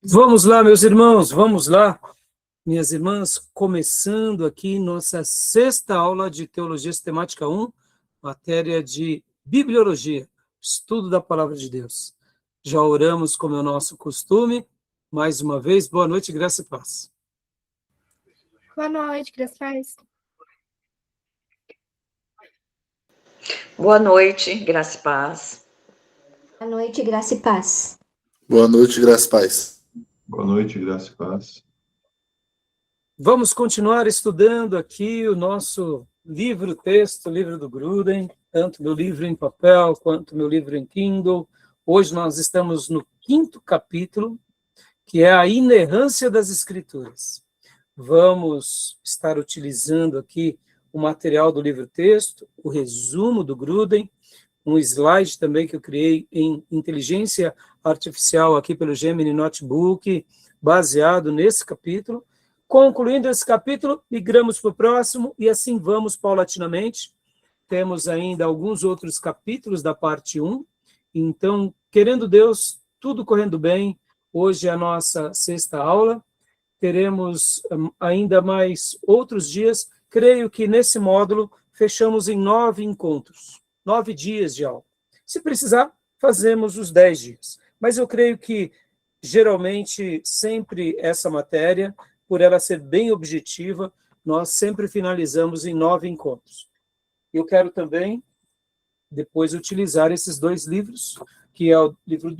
Vamos lá, meus irmãos, vamos lá, minhas irmãs, começando aqui nossa sexta aula de Teologia Sistemática 1, matéria de Bibliologia, estudo da Palavra de Deus. Já oramos como é o nosso costume, mais uma vez, boa noite, graça e paz. Boa noite, graças a paz. Boa noite, graça e paz. Boa noite, graça e paz. Boa noite, graça e paz. Boa noite, graça e paz. Vamos continuar estudando aqui o nosso livro-texto, livro do Gruden, tanto meu livro em papel quanto meu livro em Kindle. Hoje nós estamos no 5º capítulo, que é a inerrância das Escrituras. Vamos estar utilizando aqui o material do livro-texto, o resumo do Gruden, um slide também que eu criei em inteligência artificial aqui pelo Gemini Notebook, baseado nesse capítulo. Concluindo esse capítulo, migramos para o próximo e assim vamos paulatinamente. Temos ainda alguns outros capítulos da parte 1. Então, querendo Deus, tudo correndo bem, hoje é a nossa sexta aula. Teremos ainda mais outros dias. Creio que nesse módulo fechamos em 9 encontros, 9 dias de aula. Se precisar, fazemos os 10 dias. Mas eu creio que, geralmente, sempre essa matéria, por ela ser bem objetiva, nós sempre finalizamos em 9 encontros. Eu quero também, depois, utilizar esses 2 livros, que é o livro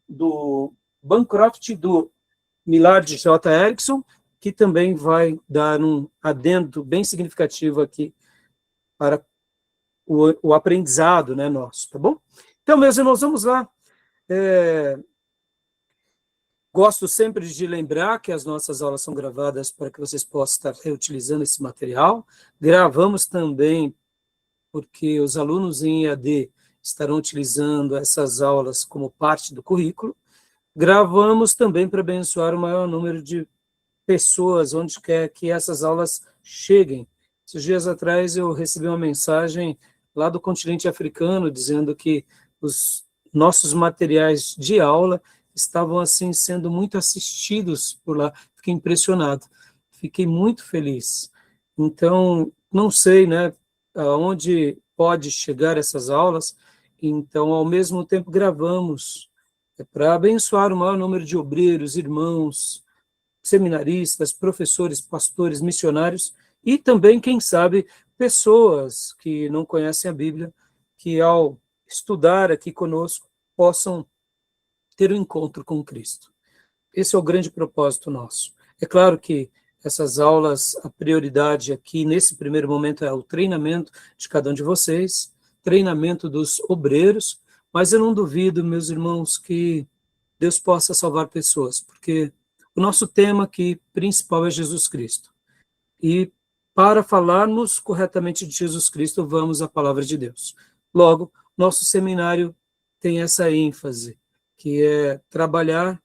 do Bancroft e do Millard J. Erickson, que também vai dar um adendo bem significativo aqui para o aprendizado, né, nosso, tá bom? Então, meus irmãos, vamos lá. Gosto sempre de lembrar que as nossas aulas são gravadas para que vocês possam estar reutilizando esse material. Gravamos também porque os alunos em EAD estarão utilizando essas aulas como parte do currículo. Gravamos também para abençoar o maior número de pessoas, onde quer que essas aulas cheguem. Esses dias atrás eu recebi uma mensagem lá do continente africano, dizendo que os nossos materiais de aula estavam, assim, sendo muito assistidos por lá. Fiquei impressionado, fiquei muito feliz. Então, não sei, né, aonde pode chegar essas aulas, então, ao mesmo tempo, gravamos para abençoar o maior número de obreiros, irmãos, seminaristas, professores, pastores, missionários, e também, quem sabe, pessoas que não conhecem a Bíblia, que ao estudar aqui conosco, possam ter um encontro com Cristo. Esse é o grande propósito nosso. É claro que essas aulas, a prioridade aqui, nesse primeiro momento, é o treinamento de cada um de vocês, treinamento dos obreiros, mas eu não duvido, meus irmãos, que Deus possa salvar pessoas, porque o nosso tema aqui principal é Jesus Cristo. E para falarmos corretamente de Jesus Cristo, vamos à palavra de Deus. Logo, nosso seminário tem essa ênfase, que é trabalhar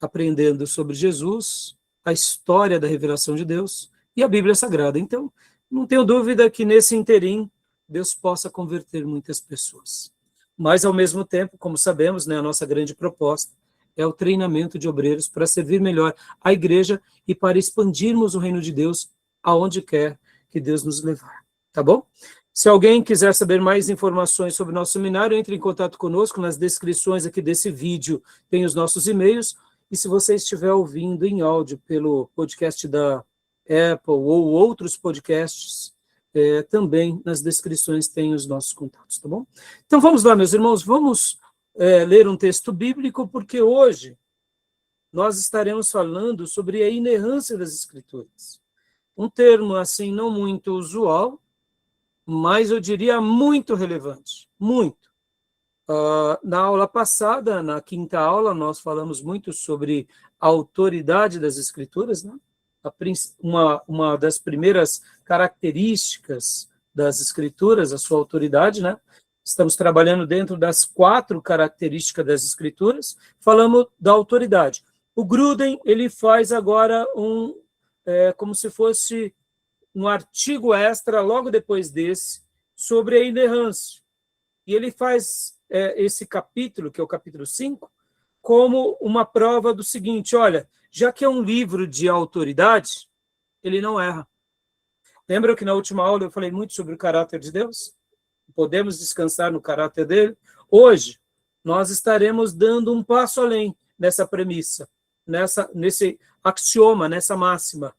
aprendendo sobre Jesus, a história da revelação de Deus e a Bíblia Sagrada. Então, não tenho dúvida que nesse interim Deus possa converter muitas pessoas. Mas, ao mesmo tempo, como sabemos, né, a nossa grande proposta é o treinamento de obreiros para servir melhor a igreja e para expandirmos o reino de Deus aonde quer que Deus nos levar. Tá bom? Se alguém quiser saber mais informações sobre o nosso seminário, entre em contato conosco. Nas descrições aqui desse vídeo tem os nossos e-mails. E se você estiver ouvindo em áudio pelo podcast da Apple ou outros podcasts, também nas descrições tem os nossos contatos, tá bom? Então vamos lá, meus irmãos, vamos ler um texto bíblico, porque hoje nós estaremos falando sobre a inerrância das Escrituras. Um termo, assim, não muito usual, mas eu diria muito relevante, muito. Na aula passada, na 5ª aula, nós falamos muito sobre a autoridade das Escrituras, né? Uma das primeiras características das Escrituras, a sua autoridade, né? Estamos trabalhando dentro das 4 características das Escrituras, falamos da autoridade. O Gruden, ele faz agora como se fosse um artigo extra, logo depois desse, sobre a inerrância. E ele faz esse capítulo, que é o capítulo 5, como uma prova do seguinte: olha, já que é um livro de autoridade, ele não erra. Lembra que na última aula eu falei muito sobre o caráter de Deus? Podemos descansar no caráter dele? Hoje, nós estaremos dando um passo além nessa premissa, nesse axioma, nessa máxima.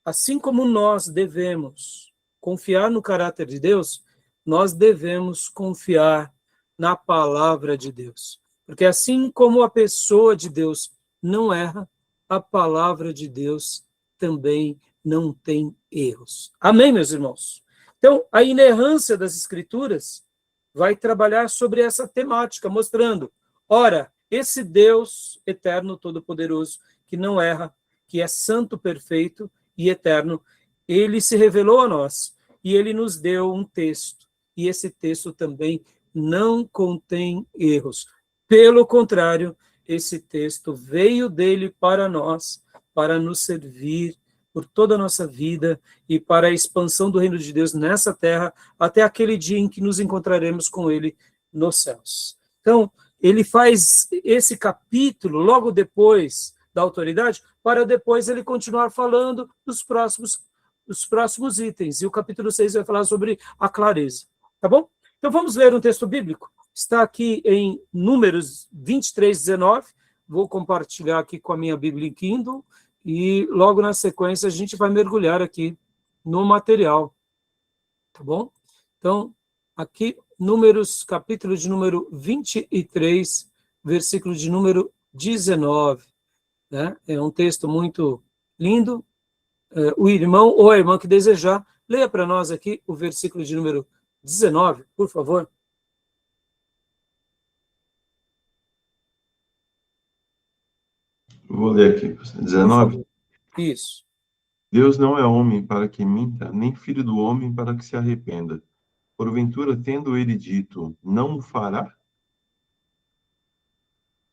Assim como nós devemos confiar no caráter de Deus, nós devemos confiar na palavra de Deus. Porque assim como a pessoa de Deus não erra, a palavra de Deus também não tem erros. Amém, meus irmãos? Então, a inerrância das Escrituras vai trabalhar sobre essa temática, mostrando, ora, esse Deus eterno, todo-poderoso, que não erra, que é santo, perfeito e eterno, ele se revelou a nós e ele nos deu um texto. E esse texto também não contém erros. Pelo contrário, esse texto veio dele para nós, para nos servir por toda a nossa vida e para a expansão do reino de Deus nessa terra, até aquele dia em que nos encontraremos com ele nos céus. Então, ele faz esse capítulo logo depois da autoridade, para depois ele continuar falando dos próximos itens. E o capítulo 6 vai falar sobre a clareza. Tá bom? Então vamos ler um texto bíblico. Está aqui em Números 23, 19. Vou compartilhar aqui com a minha Bíblia em Kindle. E logo na sequência a gente vai mergulhar aqui no material. Tá bom? Então, aqui, Números, capítulo de número 23, versículo de número 19. Né? É um texto muito lindo. O irmão ou a irmã que desejar, leia para nós aqui o versículo de número 19, por favor. Vou ler aqui, 19. Isso. Deus não é homem para que minta, nem filho do homem para que se arrependa. Porventura, tendo ele dito, não o fará?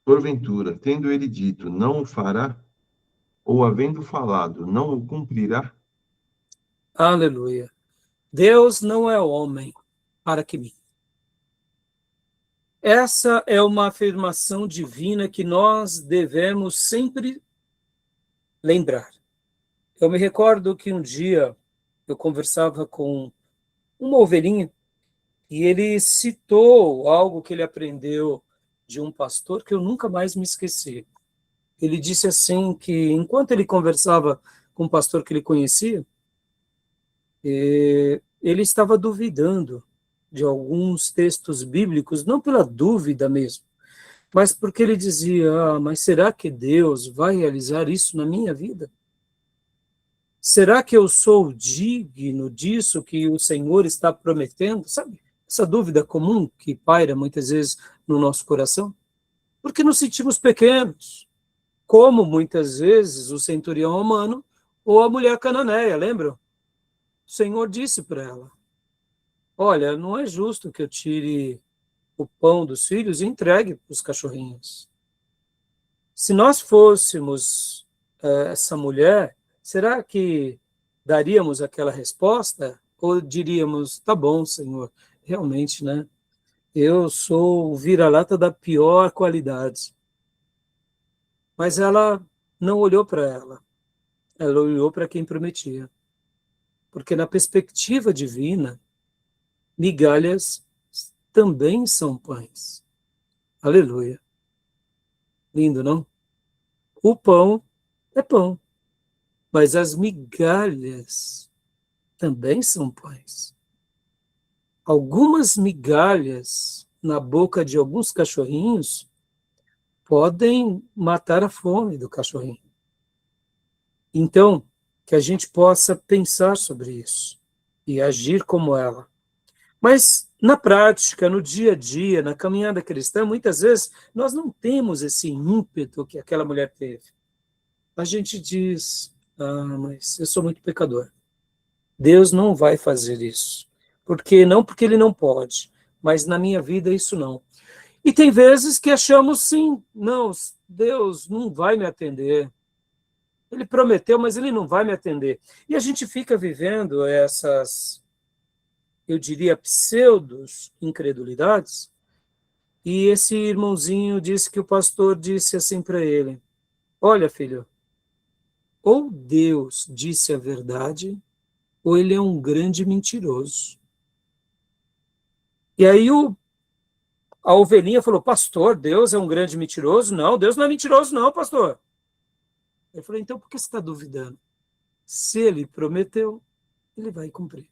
Porventura, tendo ele dito, não o fará? Ou havendo falado, não o cumprirá? Aleluia. Deus não é homem para que minta. Essa é uma afirmação divina que nós devemos sempre lembrar. Eu me recordo que um dia eu conversava com uma ovelhinha e ele citou algo que ele aprendeu de um pastor que eu nunca mais me esqueci. Ele disse assim que enquanto ele conversava com um pastor que ele conhecia, ele estava duvidando de alguns textos bíblicos, não pela dúvida mesmo, mas porque ele dizia, mas será que Deus vai realizar isso na minha vida? Será que eu sou digno disso que o Senhor está prometendo? Sabe, essa dúvida comum que paira muitas vezes no nosso coração? Porque nos sentimos pequenos, como muitas vezes o centurião romano ou a mulher cananeia, lembram? O Senhor disse para ela, olha, não é justo que eu tire o pão dos filhos e entregue para os cachorrinhos. Se nós fôssemos essa mulher, será que daríamos aquela resposta? Ou diríamos, tá bom, Senhor, realmente, né? Eu sou o vira-lata da pior qualidade. Mas ela não olhou para ela olhou para quem prometia. Porque na perspectiva divina, migalhas também são pães. Aleluia. Lindo, não? O pão é pão, mas as migalhas também são pães. Algumas migalhas na boca de alguns cachorrinhos podem matar a fome do cachorrinho. Então, que a gente possa pensar sobre isso e agir como ela. Mas, na prática, no dia a dia, na caminhada cristã, muitas vezes, nós não temos esse ímpeto que aquela mulher teve. A gente diz, mas eu sou muito pecador. Deus não vai fazer isso. Não porque ele não pode, mas na minha vida isso não. E tem vezes que achamos, sim, não, Deus não vai me atender. Ele prometeu, mas ele não vai me atender. E a gente fica vivendo essas, eu diria, pseudos incredulidades, E esse irmãozinho disse que o pastor disse assim para ele: olha, filho, ou Deus disse a verdade, ou ele é um grande mentiroso. E aí a ovelhinha falou: pastor, Deus é um grande mentiroso? Não, Deus não é mentiroso não, pastor. Eu falei: então por que você está duvidando? Se ele prometeu, ele vai cumprir.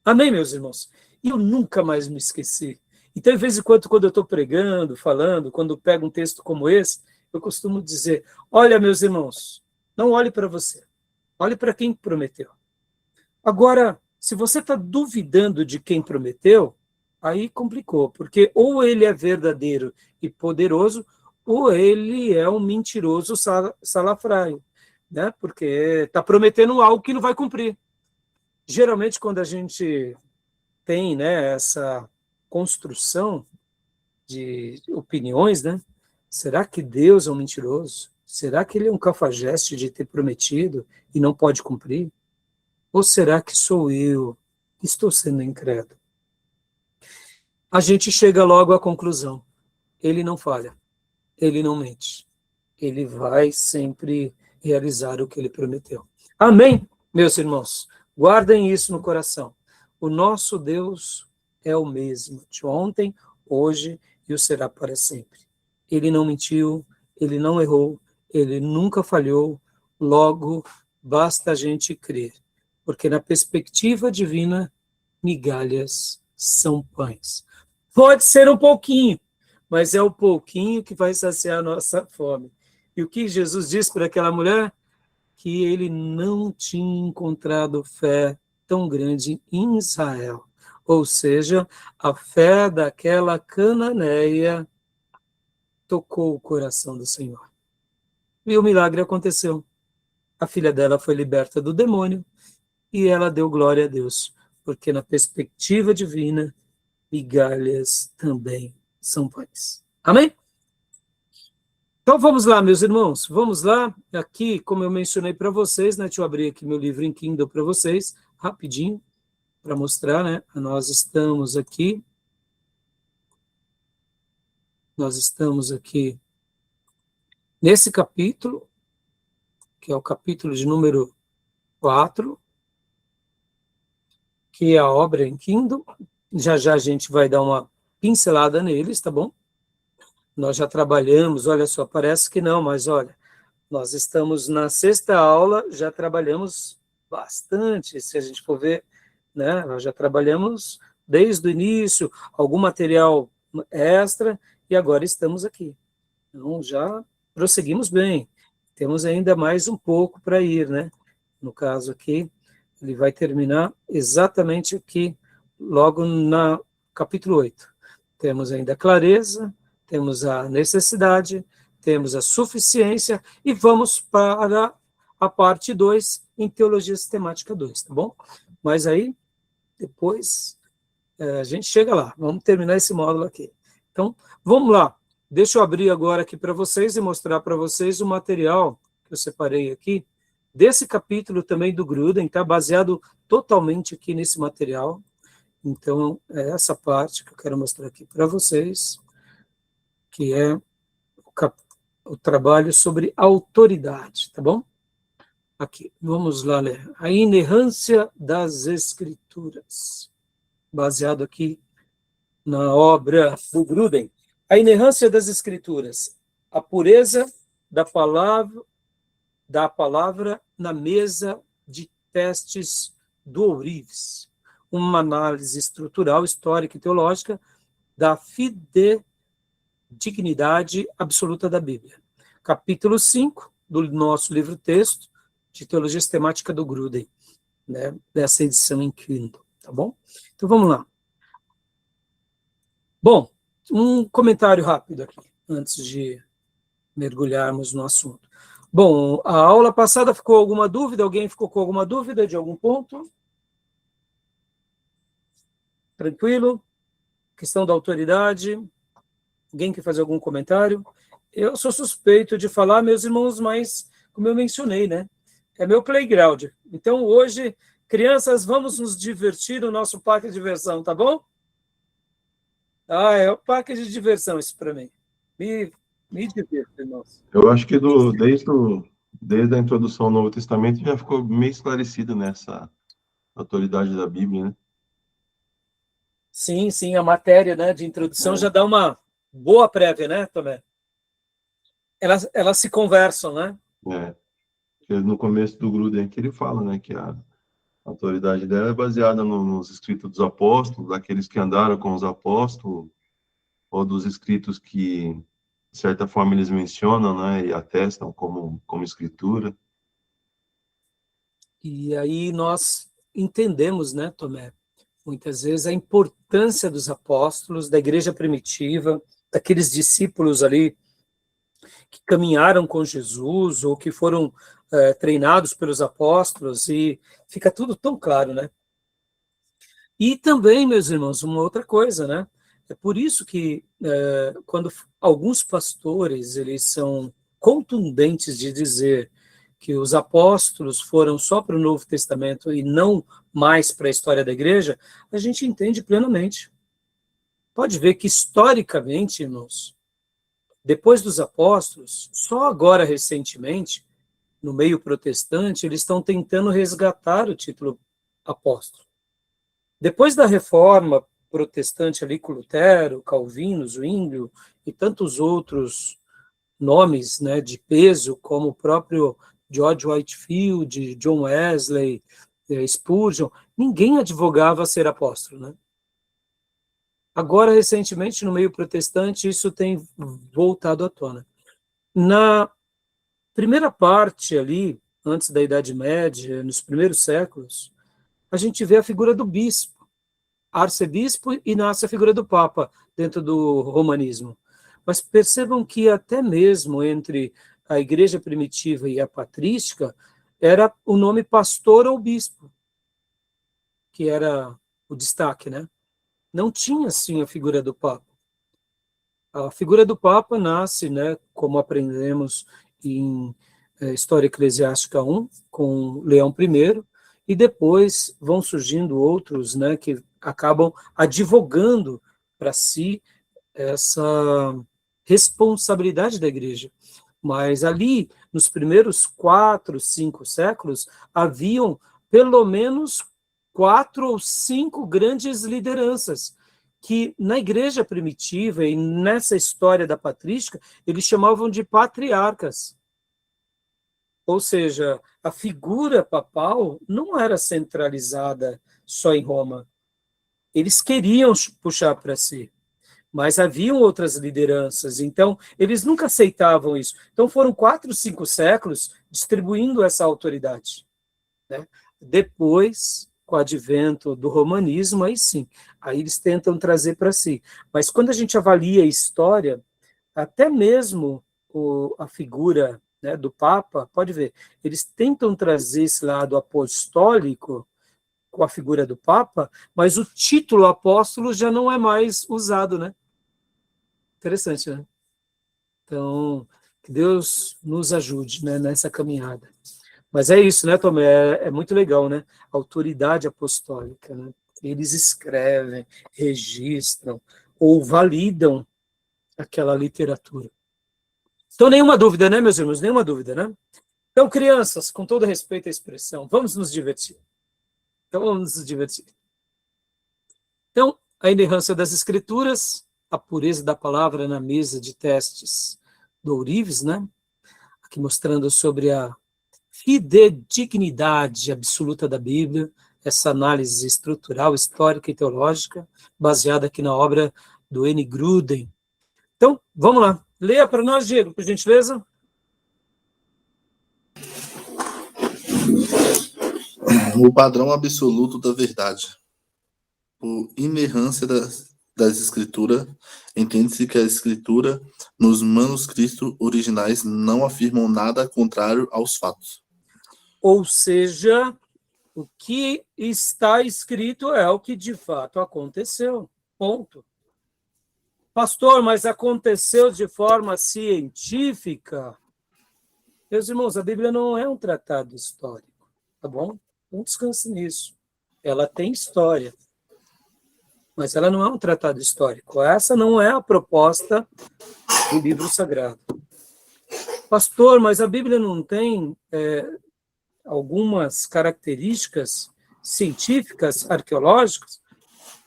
Amém, meus irmãos? E eu nunca mais me esqueci. Então, de vez em quando eu estou pregando, falando, quando eu pego um texto como esse, eu costumo dizer: olha, meus irmãos, não olhe para você, olhe para quem prometeu. Agora, se você está duvidando de quem prometeu, aí complicou, porque ou ele é verdadeiro e poderoso, ou ele é um mentiroso salafrário, né? Porque está prometendo algo que não vai cumprir. Geralmente, quando a gente tem, né, essa construção de opiniões, né? Será que Deus é um mentiroso? Será que ele é um cafajeste de ter prometido e não pode cumprir? Ou será que sou eu que estou sendo incrédulo? A gente chega logo à conclusão: ele não falha, ele não mente, ele vai sempre realizar o que ele prometeu. Amém, meus irmãos? Guardem isso no coração. O nosso Deus é o mesmo, de ontem, hoje e o será para sempre. Ele não mentiu, ele não errou, ele nunca falhou, logo basta a gente crer, porque na perspectiva divina, migalhas são pães. Pode ser um pouquinho, mas é o pouquinho que vai saciar a nossa fome. E o que Jesus disse para aquela mulher? Que ele não tinha encontrado fé tão grande em Israel. Ou seja, a fé daquela cananeia tocou o coração do Senhor. E o milagre aconteceu. A filha dela foi liberta do demônio e ela deu glória a Deus, porque na perspectiva divina, migalhas também são pães. Amém? Então vamos lá, meus irmãos, vamos lá. Aqui, como eu mencionei para vocês, né, deixa eu abrir aqui meu livro em Kindle para vocês, rapidinho, para mostrar, né? Nós estamos aqui nesse capítulo, que é o capítulo de número 4, que é a obra em Kindle. Já já a gente vai dar uma pincelada neles, tá bom? Nós já trabalhamos, olha só, parece que não, mas olha, nós estamos na 6ª aula, já trabalhamos bastante, se a gente for ver, né? Nós já trabalhamos desde o início, algum material extra, e agora estamos aqui. Então, já prosseguimos bem. Temos ainda mais um pouco para ir, né? No caso aqui, ele vai terminar exatamente aqui, logo no capítulo 8. Temos ainda a clareza, temos a necessidade, temos a suficiência, e vamos para a parte 2, em Teologia Sistemática 2, tá bom? Mas aí, depois, a gente chega lá. Vamos terminar esse módulo aqui. Então, vamos lá. Deixa eu abrir agora aqui para vocês e mostrar para vocês o material que eu separei aqui, desse capítulo também do Grudem, tá? Baseado totalmente aqui nesse material. Então, é essa parte que eu quero mostrar aqui para vocês, que é o trabalho sobre autoridade, tá bom? Aqui, vamos lá ler. A inerrância das Escrituras, baseado aqui na obra do Grudem. A inerrância das Escrituras, a pureza da palavra na mesa de testes do ourives. Uma análise estrutural, histórica e teológica da fidedignidade absoluta da Bíblia. Capítulo 5 do nosso livro-texto de Teologia Sistemática do Grudem, né, dessa edição em Kindle, tá bom? Então vamos lá. Bom, um comentário rápido aqui, antes de mergulharmos no assunto. Bom, a aula passada ficou alguma dúvida? Alguém ficou com alguma dúvida de algum ponto? Tranquilo? Questão da autoridade? Alguém quer fazer algum comentário? Eu sou suspeito de falar, meus irmãos, mas, como eu mencionei, né? É meu playground. Então, hoje, crianças, vamos nos divertir no nosso parque de diversão, tá bom? É um parque de diversão isso para mim. Me divirto, irmãos. Eu acho que desde a introdução ao Novo Testamento já ficou meio esclarecido nessa autoridade da Bíblia, né? Sim, sim, a matéria, né, de introdução já dá uma boa prévia, né, Tomé? Elas se conversam, né? É. Porque no começo do Gruden que ele fala, né, que a autoridade dela é baseada nos escritos dos apóstolos, daqueles que andaram com os apóstolos, ou dos escritos que, de certa forma, eles mencionam, né, e atestam como escritura. E aí nós entendemos, né, Tomé, muitas vezes a importância dos apóstolos, da igreja primitiva, daqueles discípulos ali que caminharam com Jesus ou que foram treinados pelos apóstolos, e fica tudo tão claro, né? E também, meus irmãos, uma outra coisa, né? É por isso que quando alguns pastores eles são contundentes de dizer que os apóstolos foram só para o Novo Testamento e não mais para a história da igreja, a gente entende plenamente. Pode ver que historicamente, irmãos, depois dos apóstolos, só agora recentemente, no meio protestante, eles estão tentando resgatar o título apóstolo. Depois da reforma protestante ali com Lutero, Calvino, Zwinglio e tantos outros nomes, né, de peso, como o próprio George Whitefield, John Wesley, Spurgeon, ninguém advogava ser apóstolo, né? Agora, recentemente, no meio protestante, isso tem voltado à tona. Na primeira parte ali, antes da Idade Média, nos primeiros séculos, a gente vê a figura do bispo, arcebispo, e nasce a figura do papa dentro do romanismo. Mas percebam que até mesmo entre a igreja primitiva e a patrística, era o nome pastor ou bispo, que era o destaque, né? Não tinha, assim, a figura do papa. A figura do papa nasce, né, como aprendemos em História Eclesiástica 1, com Leão I, e depois vão surgindo outros, né, que acabam advogando para si essa responsabilidade da igreja. Mas ali, nos primeiros 4, 5 séculos, haviam pelo menos 4 ou 5 grandes lideranças, que na igreja primitiva e nessa história da patrística, eles chamavam de patriarcas. Ou seja, a figura papal não era centralizada só em Roma. Eles queriam puxar para si, mas haviam outras lideranças, então eles nunca aceitavam isso. Então foram 4, 5 séculos distribuindo essa autoridade, né? Depois, com o advento do romanismo, aí sim, aí eles tentam trazer para si. Mas quando a gente avalia a história, até mesmo a figura, né, do Papa, pode ver, eles tentam trazer esse lado apostólico com a figura do Papa, mas o título apóstolo já não é mais usado, né? Interessante, né? Então, que Deus nos ajude, né, nessa caminhada. Mas é isso, né, Tomé? É muito legal, né? Autoridade apostólica, né? Eles escrevem, registram ou validam aquela literatura. Então, nenhuma dúvida, né, meus irmãos? Nenhuma dúvida, né? Então, crianças, com todo respeito à expressão, vamos nos divertir. Então, vamos nos divertir. Então, a inerrância das escrituras, a pureza da palavra na mesa de testes do Ourives, né? Aqui mostrando sobre a fidedignidade absoluta da Bíblia, essa análise estrutural, histórica e teológica, baseada aqui na obra do N. Gruden. Então, vamos lá. Leia para nós, Diego, por gentileza. O padrão absoluto da verdade. Por inerrância das escrituras, entende-se que a escritura, nos manuscritos originais, não afirmam nada contrário aos fatos. Ou seja, o que está escrito é o que de fato aconteceu. Ponto. Pastor, mas aconteceu de forma científica? Meus irmãos, a Bíblia não é um tratado histórico, tá bom? Não descanse nisso. Ela tem história. mas ela não é um tratado histórico. Essa não é a proposta do livro sagrado. Pastor, mas a Bíblia não tem algumas características científicas, arqueológicas?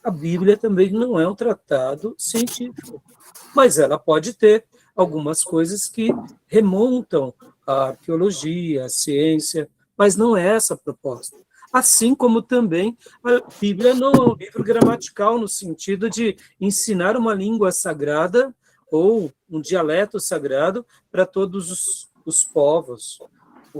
A Bíblia também não é um tratado científico, mas ela pode ter algumas coisas que remontam à arqueologia, à ciência, mas não é essa a proposta. Assim como também a Bíblia não é um livro gramatical, no sentido de ensinar uma língua sagrada ou um dialeto sagrado para todos os povos.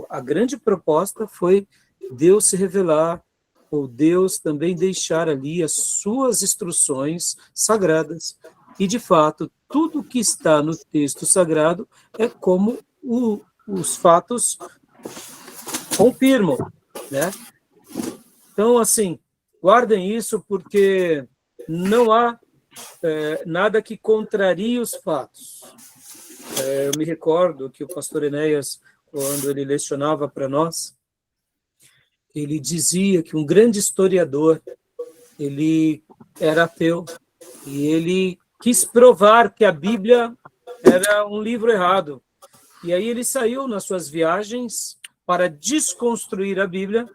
A grande proposta foi Deus se revelar, ou Deus também deixar ali as suas instruções sagradas. E, de fato, tudo que está no texto sagrado é como os fatos confirmam, né? Então, assim, guardem isso, porque não há nada que contrarie os fatos. Eu me recordo que o pastor Enéas, quando ele lecionava para nós, ele dizia que um grande historiador, ele era ateu, e ele quis provar que a Bíblia era um livro errado. E aí ele saiu nas suas viagens para desconstruir a Bíblia,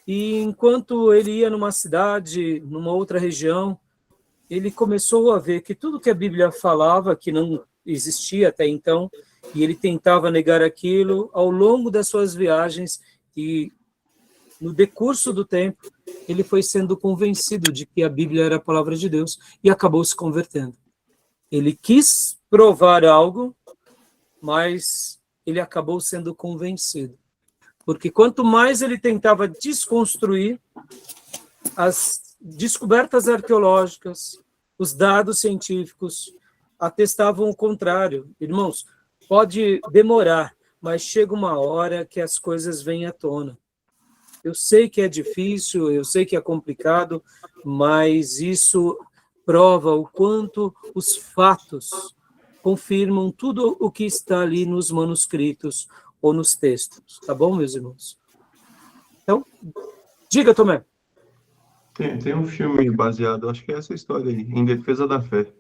e enquanto ele ia numa cidade, numa outra região, ele começou a ver que tudo que a Bíblia falava, que não existia até então, e ele tentava negar aquilo ao longo das suas viagens, e no decurso do tempo, ele foi sendo convencido de que a Bíblia era a palavra de Deus e acabou se convertendo. Ele quis provar algo, mas ele acabou sendo convencido. Porque quanto mais ele tentava desconstruir, as descobertas arqueológicas, os dados científicos atestavam o contrário. Irmãos, pode demorar, mas chega uma hora que as coisas vêm à tona. Eu sei que é difícil, eu sei que é complicado, mas isso prova o quanto os fatos confirmam tudo o que está ali nos manuscritos ou nos textos. Tá bom, meus irmãos? Então, diga, Tomé. Tem um filme baseado, acho que é essa história aí, Em Defesa da Fé.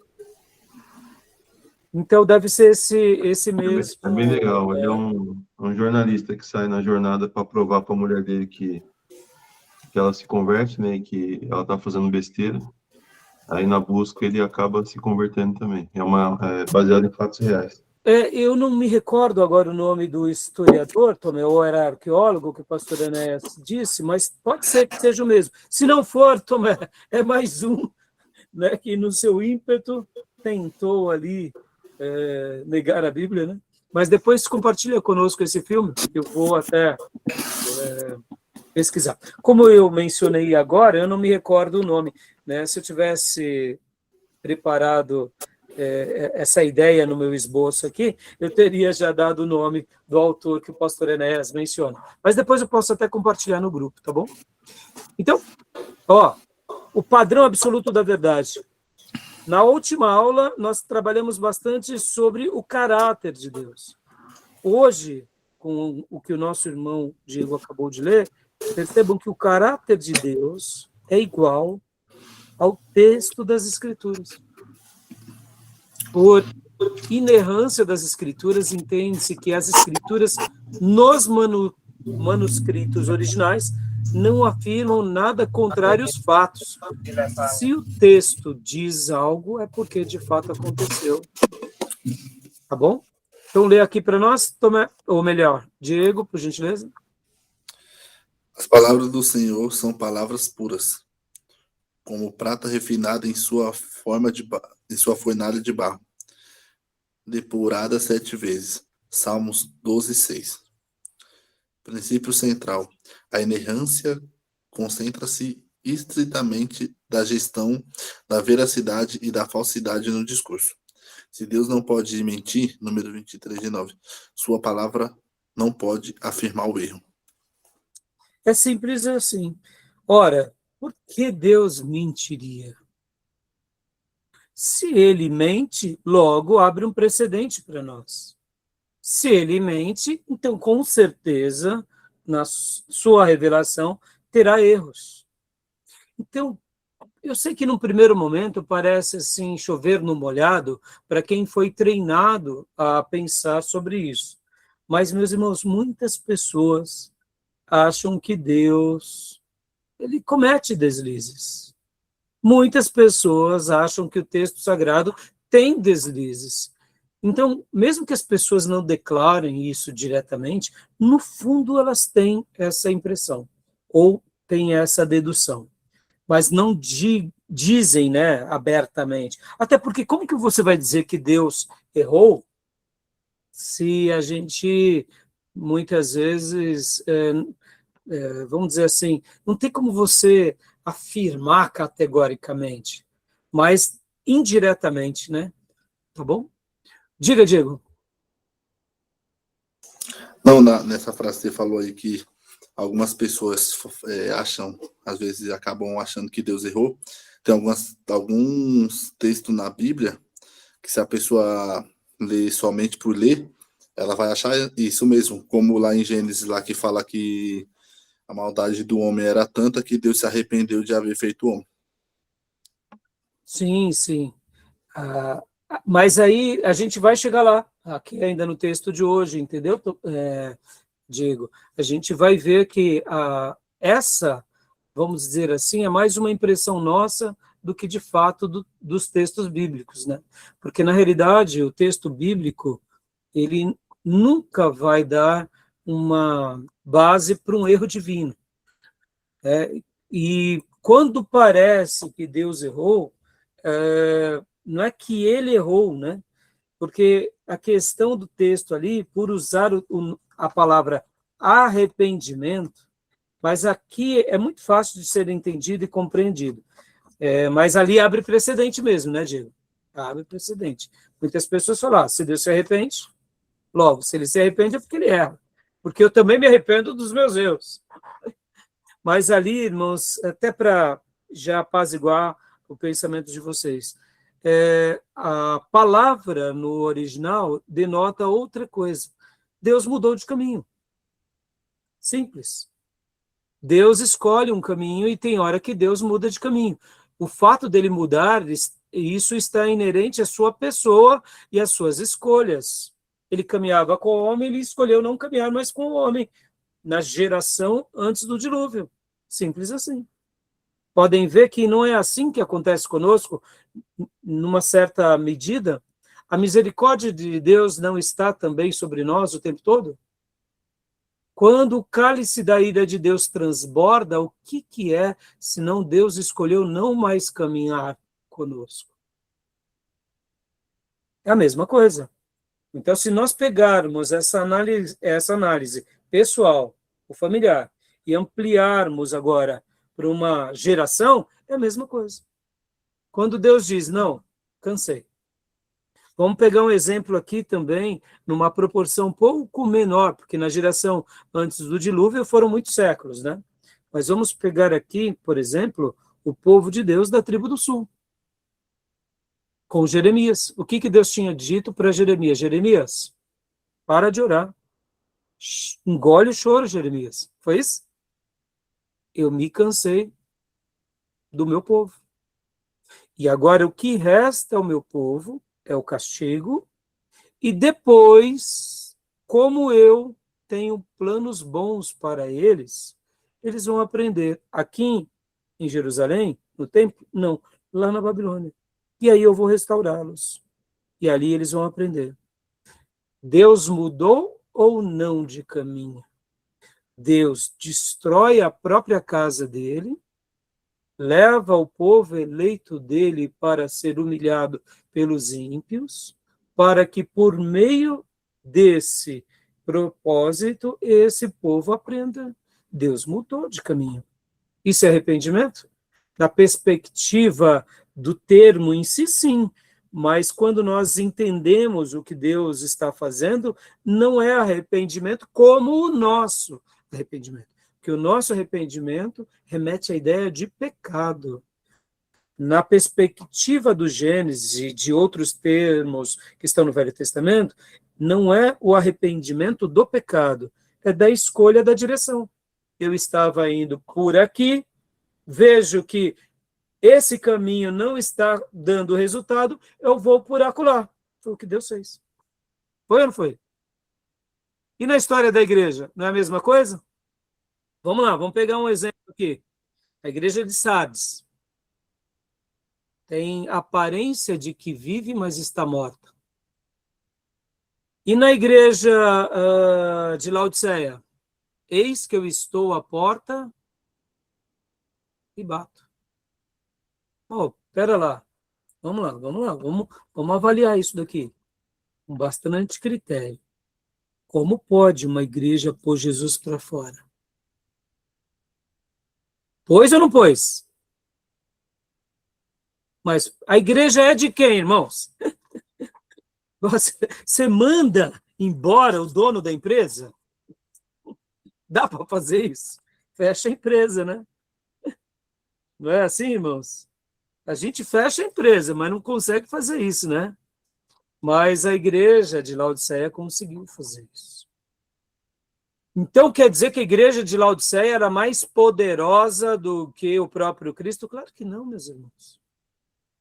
Então, deve ser esse mesmo. É bem legal. Ele é um jornalista que sai na jornada para provar para a mulher dele que ela se converte, né, e que ela está fazendo besteira. Aí, na busca, ele acaba se convertendo também. É baseado em fatos reais. Eu não me recordo agora o nome do historiador, Tomé, ou era arqueólogo, que o pastor Enéas disse, mas pode ser que seja o mesmo. Se não for, Tomé, é mais um, né, que no seu ímpeto tentou ali negar a Bíblia, né? Mas depois compartilha conosco esse filme, eu vou até pesquisar. Como eu mencionei agora, eu não me recordo o nome, né? Se eu tivesse preparado essa ideia no meu esboço aqui, eu teria já dado o nome do autor que o pastor Enéas menciona. Mas depois eu posso até compartilhar no grupo, tá bom? Então, o padrão absoluto da verdade. Na última aula, nós trabalhamos bastante sobre o caráter de Deus. Hoje, com o que o nosso irmão Diego acabou de ler, percebam que o caráter de Deus é igual ao texto das Escrituras. Por inerrância das Escrituras, entende-se que as Escrituras, nos manuscritos originais, não afirmam nada contrário aos fatos. Se o texto diz algo, é porque de fato aconteceu. Tá bom? Então, lê aqui para nós, Tomé, ou melhor, Diego, por gentileza. As palavras do Senhor são palavras puras, como prata refinada em sua fornalha de barro, depurada 7 vezes. Salmos 12:6. Princípio central. A inerrância concentra-se estritamente da gestão da veracidade e da falsidade no discurso. Se Deus não pode mentir, número 23:9, sua palavra não pode afirmar o erro. É simples assim. Ora, por que Deus mentiria? Se ele mente, logo abre um precedente para nós. Se ele mente, então com certeza, na sua revelação, terá erros. Então, Eu sei que, num primeiro momento, parece assim chover no molhado para quem foi treinado a pensar sobre isso. Mas, meus irmãos, muitas pessoas acham que Deus ele comete deslizes. Muitas pessoas acham que o texto sagrado tem deslizes. Então, mesmo que as pessoas não declarem isso diretamente, no fundo elas têm essa impressão, ou têm essa dedução, mas não dizem, né, abertamente. Até porque como que você vai dizer que Deus errou se a gente, muitas vezes, vamos dizer assim, não tem como você afirmar categoricamente, mas indiretamente, né? Tá bom? Diga, Diego. Não, nessa frase que você falou aí que algumas pessoas acham, às vezes acabam achando que Deus errou. Tem alguns textos na Bíblia que se a pessoa ler somente por ler, ela vai achar isso mesmo, como lá em Gênesis, lá que fala que a maldade do homem era tanta que Deus se arrependeu de haver feito o homem. Sim, sim. Mas aí a gente vai chegar lá, aqui ainda no texto de hoje, entendeu, Diego? A gente vai ver que essa, vamos dizer assim, é mais uma impressão nossa do que, de fato, dos textos bíblicos, né? Porque, na realidade, o texto bíblico, ele nunca vai dar uma base para um erro divino. E quando parece que Deus errou, não é que ele errou, né? Porque a questão do texto ali, por usar a palavra arrependimento, mas aqui é muito fácil de ser entendido e compreendido. Mas ali abre precedente mesmo, né, Diego? Abre precedente. Muitas pessoas falam, se Deus se arrepende, logo, se ele se arrepende é porque ele erra. Porque eu também me arrependo dos meus erros. Mas ali, irmãos, até para já apaziguar o pensamento de vocês, a palavra no original denota outra coisa. Deus mudou de caminho. Simples. Deus escolhe um caminho e tem hora que Deus muda de caminho. O fato dele mudar, isso está inerente à sua pessoa e às suas escolhas. Ele caminhava com o homem, ele escolheu não caminhar mais com o homem na geração antes do dilúvio. Simples assim. Podem ver que não é assim que acontece conosco, numa certa medida. A misericórdia de Deus não está também sobre nós o tempo todo? Quando o cálice da ira de Deus transborda, o que é, senão Deus escolheu não mais caminhar conosco? É a mesma coisa. Então, se nós pegarmos essa análise pessoal, o familiar, e ampliarmos agora para uma geração, é a mesma coisa. Quando Deus diz, não, cansei. Vamos pegar um exemplo aqui também, numa proporção um pouco menor, porque na geração antes do dilúvio foram muitos séculos, né? Mas vamos pegar aqui, por exemplo, o povo de Deus da tribo do sul, com Jeremias. O que Deus tinha dito para Jeremias? Jeremias, para de orar. Engole o choro, Jeremias. Foi isso? Eu me cansei do meu povo. E agora o que resta ao meu povo é o castigo, e depois, como eu tenho planos bons para eles, eles vão aprender aqui em Jerusalém, no templo? Não, lá na Babilônia. E aí eu vou restaurá-los. E ali eles vão aprender. Deus mudou ou não de caminho? Deus destrói a própria casa dele, leva o povo eleito dele para ser humilhado pelos ímpios, para que por meio desse propósito esse povo aprenda. Deus mudou de caminho. Isso é arrependimento? Na perspectiva do termo em si, sim, mas quando nós entendemos o que Deus está fazendo, não é arrependimento como o nosso arrependimento. Porque o nosso arrependimento remete à ideia de pecado. Na perspectiva do Gênesis e de outros termos que estão no Velho Testamento, não é o arrependimento do pecado, é da escolha da direção. Eu estava indo por aqui, vejo que esse caminho não está dando resultado, eu vou por acolá. Foi o que Deus fez. Foi ou não foi? E na história da igreja, não é a mesma coisa? Vamos lá, vamos pegar um exemplo aqui. A igreja de Sardes tem aparência de que vive, mas está morta. E na igreja de Laodiceia, eis que eu estou à porta e bato. Oh, pera lá. Vamos lá, vamos avaliar isso daqui com bastante critério. Como pode uma igreja pôr Jesus para fora? Pôs ou não pôs? Mas a igreja é de quem, irmãos? Você manda embora o dono da empresa? Dá para fazer isso? Fecha a empresa, né? Não é assim, irmãos? A gente fecha a empresa, mas não consegue fazer isso, né? Mas a igreja de Laodiceia conseguiu fazer isso. Então, quer dizer que a igreja de Laodiceia era mais poderosa do que o próprio Cristo? Claro que não, meus irmãos.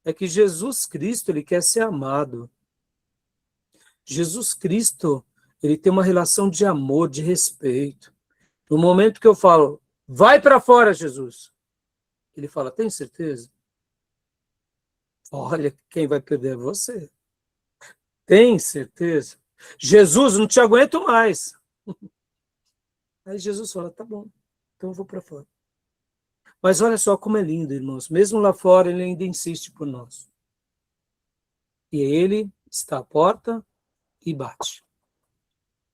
É que Jesus Cristo, ele quer ser amado. Jesus Cristo, ele tem uma relação de amor, de respeito. No momento que eu falo, vai para fora, Jesus, ele fala, tem certeza? Olha, quem vai perder é você. Tem certeza? Jesus, não te aguento mais. Aí Jesus fala, tá bom, então eu vou para fora. Mas olha só como é lindo, irmãos. Mesmo lá fora, ele ainda insiste por nós. E ele está à porta e bate.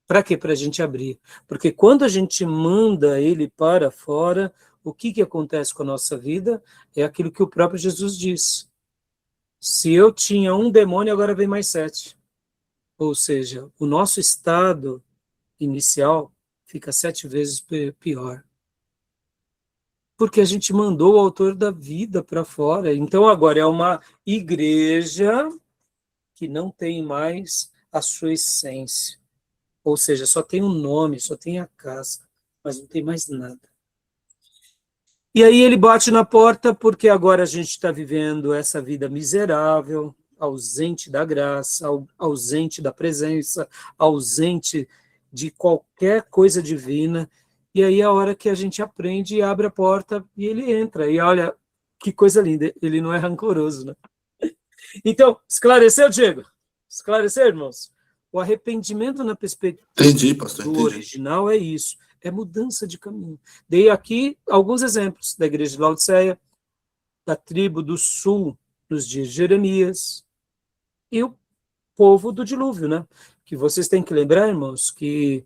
Para quê? Para a gente abrir. Porque quando a gente manda ele para fora, o que acontece com a nossa vida? É aquilo que o próprio Jesus disse. Se eu tinha um demônio, agora vem mais 7. Ou seja, o nosso estado inicial fica 7 vezes pior. Porque a gente mandou o autor da vida para fora. Então agora é uma igreja que não tem mais a sua essência. Ou seja, só tem um nome, só tem a casca, mas não tem mais nada. E aí ele bate na porta porque agora a gente está vivendo essa vida miserável, ausente da graça, ausente da presença, ausente de qualquer coisa divina. E aí é a hora que a gente aprende e abre a porta e ele entra. E olha, que coisa linda, ele não é rancoroso, né? Então, esclareceu, Diego? Esclareceu, irmãos? O arrependimento na perspectiva Entendi, pastor, do entendi. original é isso, é mudança de caminho. Dei aqui alguns exemplos da igreja de Laodiceia, da tribo do sul nos dias de Jeremias, e o povo do dilúvio, né? Que vocês têm que lembrar, irmãos, que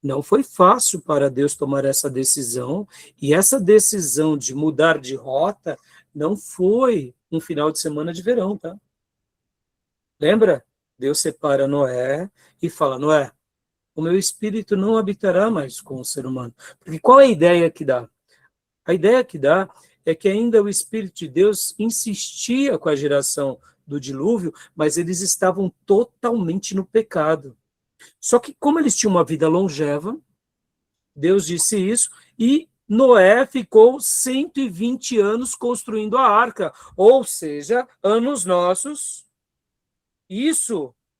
não foi fácil para Deus tomar essa decisão, e essa decisão de mudar de rota não foi um final de semana de verão, tá? Lembra? Deus separa Noé e fala, Noé, o meu espírito não habitará mais com o ser humano. Porque qual é a ideia que dá? A ideia que dá é que ainda o Espírito de Deus insistia com a geração do dilúvio, mas eles estavam totalmente no pecado. Só que como eles tinham uma vida longeva, Deus disse isso, e Noé ficou 120 anos construindo a arca, ou seja, anos nossos.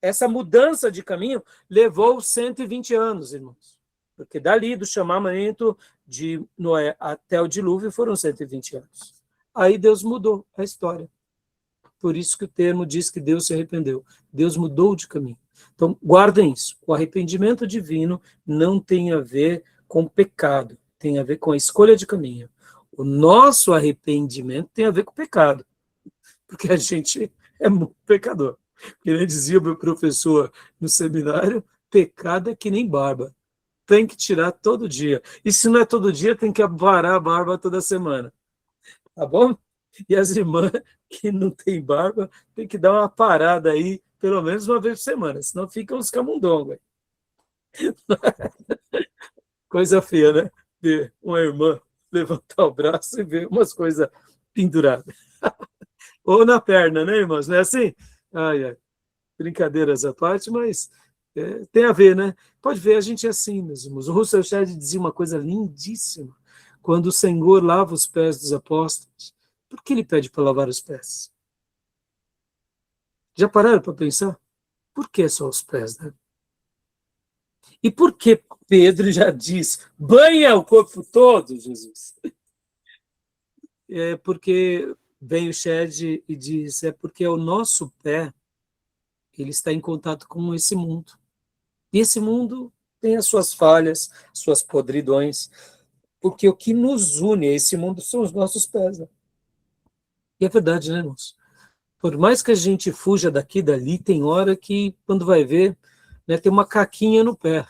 Essa mudança de caminho levou 120 anos, irmãos. Porque dali do chamamento de Noé até o dilúvio foram 120 anos. Aí Deus mudou a história. Por isso que o termo diz que Deus se arrependeu. Deus mudou de caminho. Então, guardem isso. O arrependimento divino não tem a ver com pecado, tem a ver com a escolha de caminho. O nosso arrependimento tem a ver com pecado, porque a gente é muito pecador. Que nem dizia o meu professor no seminário, pecado é que nem barba. Tem que tirar todo dia. E se não é todo dia, tem que aparar a barba toda semana. Tá bom? E as irmãs que não têm barba, tem que dar uma parada aí, pelo menos uma vez por semana, senão ficam uns camundongos. Coisa feia, né? Ver uma irmã levantar o braço e ver umas coisas penduradas. Ou na perna, né, irmãos? Não é assim? Ai, ai. Brincadeiras à parte, mas tem a ver, né? Pode ver, a gente é assim, meus irmãos. O Russell Shedd dizia uma coisa lindíssima. Quando o Senhor lava os pés dos apóstolos, por que ele pede para lavar os pés? Já pararam para pensar? Por que só os pés, né? E por que Pedro já diz, banha o corpo todo, Jesus? É porque vem o Shed e diz, é porque o nosso pé, ele está em contato com esse mundo. E esse mundo tem as suas falhas, suas podridões, porque o que nos une a esse mundo são os nossos pés, né? E é verdade, né, irmãos? Por mais que a gente fuja daqui e dali, tem hora que, quando vai ver, né, tem uma caquinha no pé.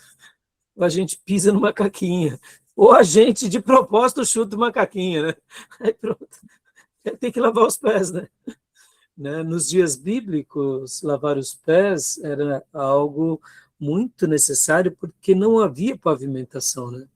Ou a gente pisa numa caquinha. Ou a gente, de propósito, chuta uma caquinha, né? Aí pronto. Tem que lavar os pés, né? Nos dias bíblicos, lavar os pés era algo muito necessário, porque não havia pavimentação, né?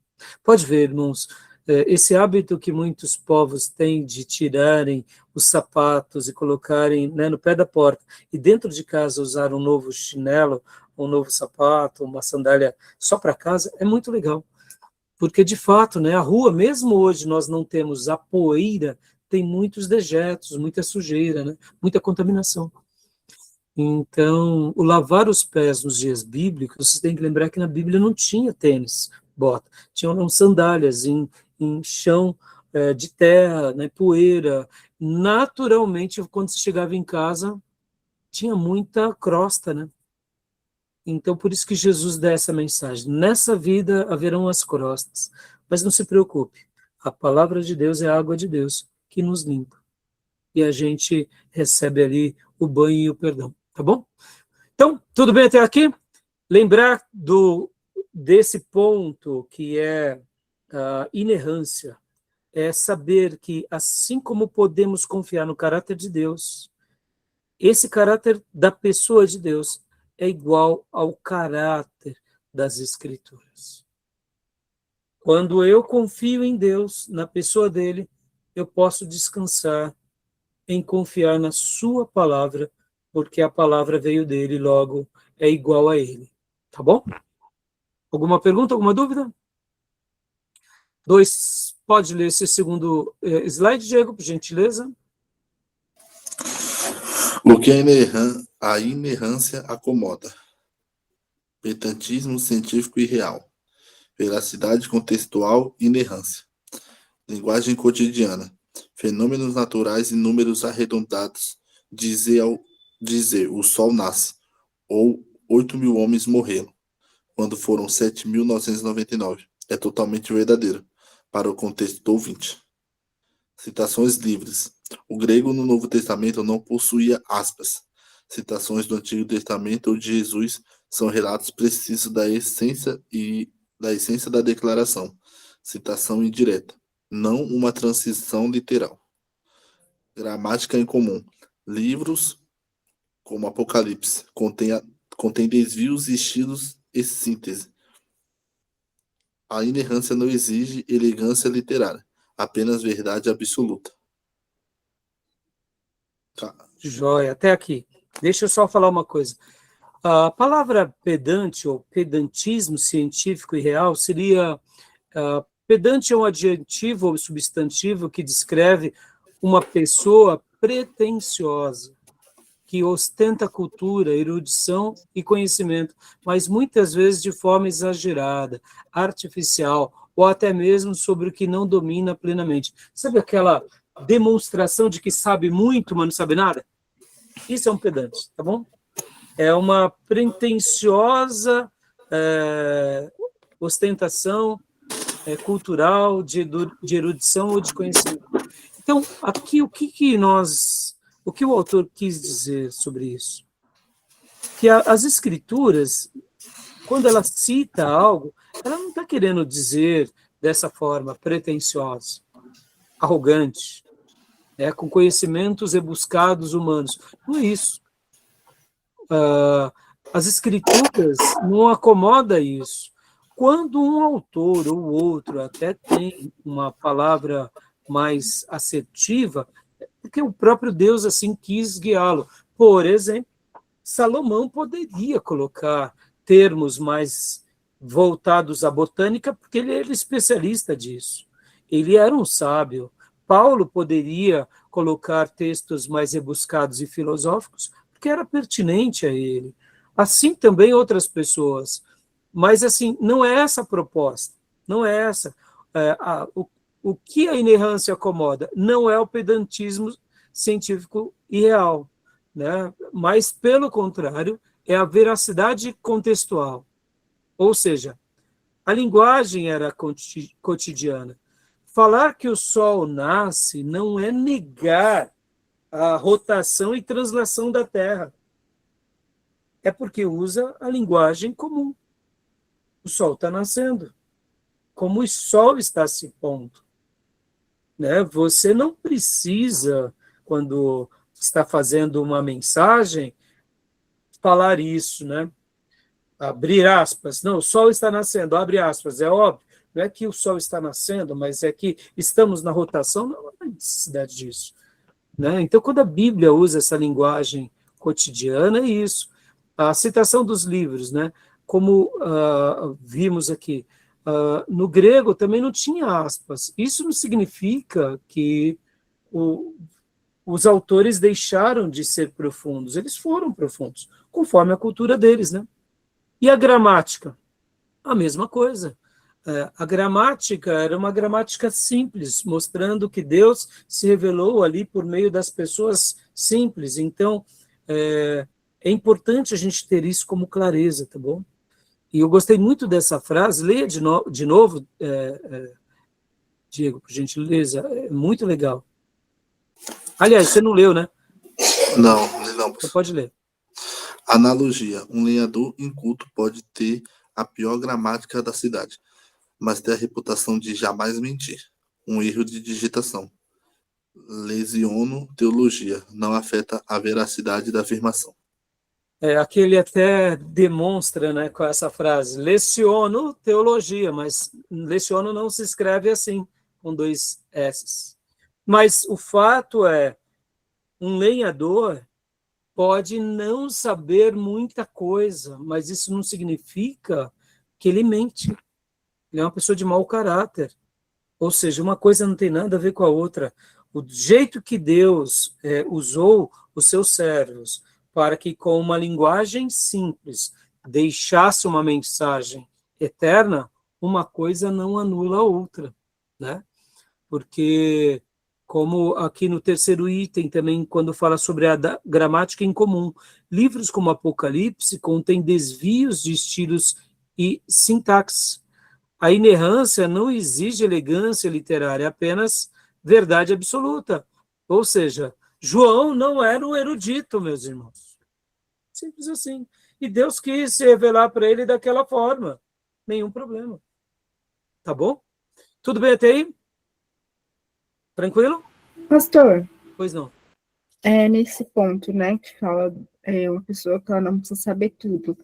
Pode ver, irmãos, esse hábito que muitos povos têm de tirarem os sapatos e colocarem, né, no pé da porta, e dentro de casa usar um novo chinelo, um novo sapato, uma sandália só para casa, é muito legal. Porque, de fato, né, a rua, mesmo hoje nós não temos a poeira, tem muitos dejetos, muita sujeira, né, muita contaminação. Então, o lavar os pés nos dias bíblicos, você tem que lembrar que na Bíblia não tinha tênis, bota, tinham sandálias em chão de terra, né, poeira. Naturalmente, quando você chegava em casa, tinha muita crosta, né? Então, por isso que Jesus dá essa mensagem. Nessa vida haverão as crostas, mas não se preocupe. A palavra de Deus é a água de Deus que nos limpa. E a gente recebe ali o banho e o perdão, tá bom? Então, tudo bem até aqui? Lembrar desse ponto que é a inerrância, é saber que assim como podemos confiar no caráter de Deus, esse caráter da pessoa de Deus é igual ao caráter das Escrituras. Quando eu confio em Deus, na pessoa dele, eu posso descansar em confiar na sua palavra, porque a palavra veio dele, logo é igual a ele. Tá bom? Alguma pergunta, alguma dúvida? 2, pode ler esse segundo slide, Diego, por gentileza. O que a inerrância acomoda. Pedantismo científico e real. Veracidade contextual e inerrância. Linguagem cotidiana. Fenômenos naturais e números arredondados. Dizer o sol nasce. Ou 8.000 homens morreram, quando foram 7.999. É totalmente verdadeiro, para o contexto do ouvinte. Citações livres. O grego no Novo Testamento não possuía aspas. Citações do Antigo Testamento ou de Jesus são relatos precisos da essência da declaração. Citação indireta, não uma transição literal. Gramática em comum. Livros como Apocalipse contém desvios, estilos e síntese. A inerrância não exige elegância literária, apenas verdade absoluta. Tá. Joia, até aqui. Deixa eu só falar uma coisa. A palavra pedante ou pedantismo científico e real seria... pedante é um adjetivo ou substantivo que descreve uma pessoa pretensiosa, que ostenta cultura, erudição e conhecimento, mas muitas vezes de forma exagerada, artificial, ou até mesmo sobre o que não domina plenamente. Sabe aquela demonstração de que sabe muito, mas não sabe nada? Isso é um pedante, tá bom? É uma pretensiosa ostentação cultural, de erudição ou de conhecimento. Então, aqui, o que o autor quis dizer sobre isso? Que as Escrituras, quando ela cita algo, ela não está querendo dizer dessa forma pretensiosa, arrogante, com conhecimentos rebuscados humanos. Não é isso. As Escrituras não acomodam isso. Quando um autor ou outro até tem uma palavra mais assertiva, porque o próprio Deus assim quis guiá-lo. Por exemplo, Salomão poderia colocar termos mais voltados à botânica, porque ele era especialista disso. ele era um sábio. Paulo poderia colocar textos mais rebuscados e filosóficos, porque era pertinente a ele. Assim também outras pessoas. Mas, assim, não é essa a proposta. Não é essa. O que a inerrância acomoda não é o pedantismo científico e real, né? Mas, pelo contrário, é a veracidade contextual. Ou seja, a linguagem era cotidiana. Falar que o Sol nasce não é negar a rotação e translação da Terra. É porque usa a linguagem comum. O Sol está nascendo. Como o Sol está se pondo. Né? Você não precisa, quando está fazendo uma mensagem, falar isso, né? Abrir aspas. Não, o Sol está nascendo, abre aspas, é óbvio. Não é que o Sol está nascendo, mas é que estamos na rotação, não há necessidade disso. Né? Então, quando a Bíblia usa essa linguagem cotidiana, é isso. A citação dos livros, né? Como vimos aqui, no grego também não tinha aspas. Isso não significa que os autores deixaram de ser profundos. Eles foram profundos, conforme a cultura deles, né? E a gramática? A mesma coisa. A gramática era uma gramática simples, mostrando que Deus se revelou ali por meio das pessoas simples. Então, é importante a gente ter isso como clareza, tá bom? E eu gostei muito dessa frase. Leia de novo, Diego, por gentileza. É muito legal. Aliás, você não leu, né? Não. Você pode ler. Analogia. Um lenhador inculto pode ter a pior gramática da cidade, mas ter a reputação de jamais mentir. Um erro de digitação. Leciono teologia. Não afeta a veracidade da afirmação. Aqui ele até demonstra, né, com essa frase, leciono teologia, mas leciono não se escreve assim, com 2 S. Mas o fato é, um lenhador pode não saber muita coisa, mas isso não significa que ele mente. Ele é uma pessoa de mau caráter. Ou seja, uma coisa não tem nada a ver com a outra. O jeito que Deus usou os seus servos para que, com uma linguagem simples, deixasse uma mensagem eterna, uma coisa não anula a outra, né? Porque, como aqui no terceiro item também, quando fala sobre a gramática em comum, livros como Apocalipse contêm desvios de estilos e sintaxe. A inerrância não exige elegância literária, é apenas verdade absoluta. Ou seja, João não era um erudito, meus irmãos. Simples assim. E Deus quis se revelar para ele daquela forma. Nenhum problema. Tá bom? Tudo bem até aí? Tranquilo? Pastor, Pois não. nesse ponto, né, que fala uma pessoa que ela não precisa saber tudo.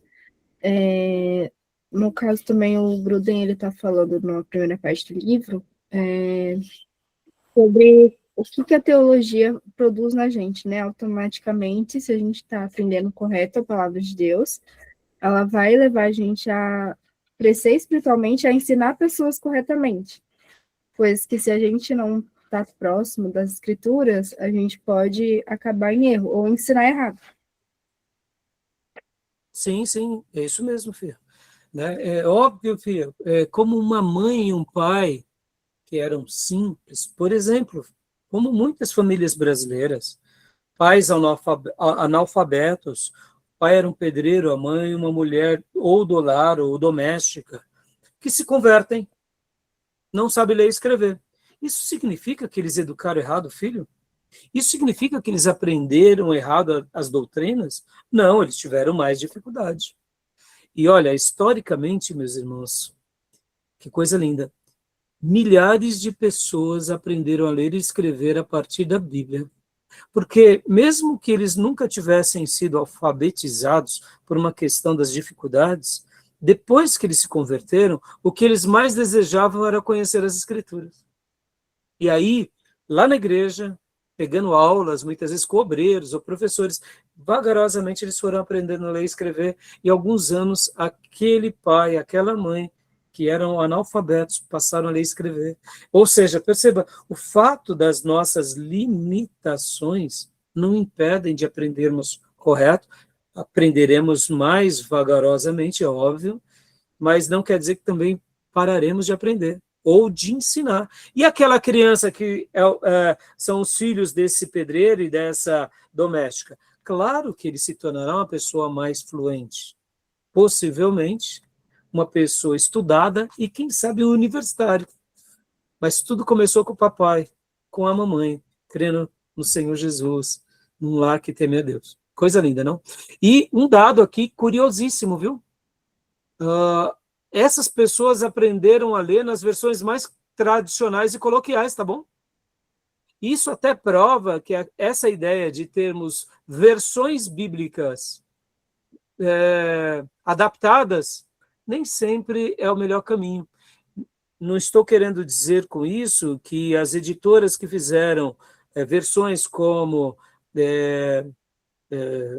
No caso também, o Gruden, ele está falando na primeira parte do livro sobre o que a teologia produz na gente, né? Automaticamente, se a gente está aprendendo correto a palavra de Deus, ela vai levar a gente a crescer espiritualmente, a ensinar pessoas corretamente. Pois que se a gente não está próximo das escrituras, a gente pode acabar em erro ou ensinar errado. Sim, é isso mesmo, filho. Né? É óbvio, filho, como uma mãe e um pai que eram simples, por exemplo, como muitas famílias brasileiras, pais analfabetos, o pai era um pedreiro, a mãe uma mulher ou do lar ou doméstica, que se convertem, não sabem ler e escrever. Isso significa que eles educaram errado o filho? Isso significa que eles aprenderam errado as doutrinas? Não, eles tiveram mais dificuldade. E olha, historicamente, meus irmãos, que coisa linda, milhares de pessoas aprenderam a ler e escrever a partir da Bíblia. Porque mesmo que eles nunca tivessem sido alfabetizados por uma questão das dificuldades, depois que eles se converteram, o que eles mais desejavam era conhecer as Escrituras. E aí, lá na igreja, pegando aulas, muitas vezes com obreiros ou professores, vagarosamente eles foram aprendendo a ler e escrever, e alguns anos aquele pai, aquela mãe, que eram analfabetos, passaram a ler e escrever. Ou seja, perceba, o fato das nossas limitações não impedem de aprendermos correto, aprenderemos mais vagarosamente, é óbvio, mas não quer dizer que também pararemos de aprender ou de ensinar. E aquela criança que são os filhos desse pedreiro e dessa doméstica? Claro que ele se tornará uma pessoa mais fluente, possivelmente uma pessoa estudada e, quem sabe, um universitário. Mas tudo começou com o papai, com a mamãe, crendo no Senhor Jesus, num lar que teme a Deus. Coisa linda, não? E um dado aqui curiosíssimo, viu? Essas pessoas aprenderam a ler nas versões mais tradicionais e coloquiais, tá bom? Isso até prova que essa ideia de termos versões bíblicas adaptadas nem sempre é o melhor caminho. Não estou querendo dizer com isso que as editoras que fizeram versões como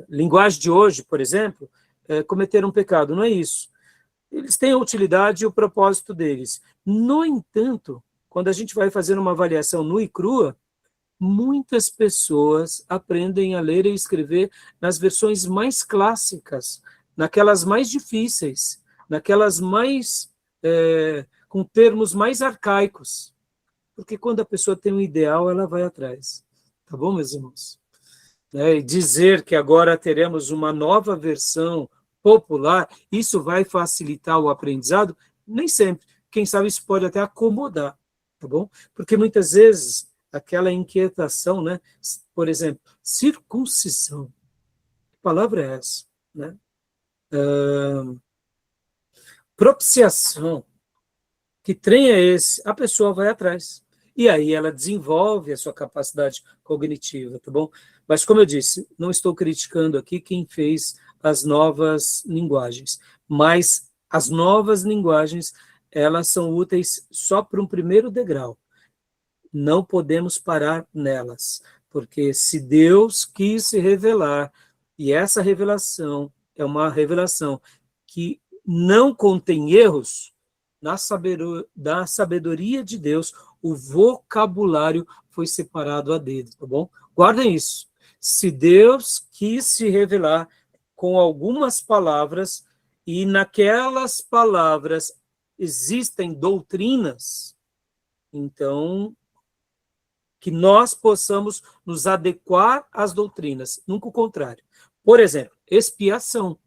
Linguagem de Hoje, por exemplo, cometeram um pecado, não é isso. Eles têm a utilidade e o propósito deles. No entanto, quando a gente vai fazer uma avaliação nua e crua, muitas pessoas aprendem a ler e escrever nas versões mais clássicas, naquelas mais difíceis, naquelas mais com termos mais arcaicos. Porque quando a pessoa tem um ideal, ela vai atrás. Tá bom, meus irmãos? E dizer que agora teremos uma nova versão popular, isso vai facilitar o aprendizado? Nem sempre. Quem sabe isso pode até acomodar, tá bom? Porque muitas vezes aquela inquietação, né? Por exemplo, circuncisão. Que palavra é essa? Né? Propiciação. Que trem é esse? A pessoa vai atrás. E aí ela desenvolve a sua capacidade cognitiva, tá bom? Mas, como eu disse, não estou criticando aqui quem fez as novas linguagens, mas as novas linguagens, elas são úteis só para um primeiro degrau. Não podemos parar nelas, porque se Deus quis se revelar, e essa revelação é uma revelação que não contém erros, na sabedoria de Deus, o vocabulário foi separado a dedo, tá bom? Guardem isso. Se Deus quis se revelar com algumas palavras, e naquelas palavras existem doutrinas, então que nós possamos nos adequar às doutrinas, nunca o contrário. Por exemplo, expiação,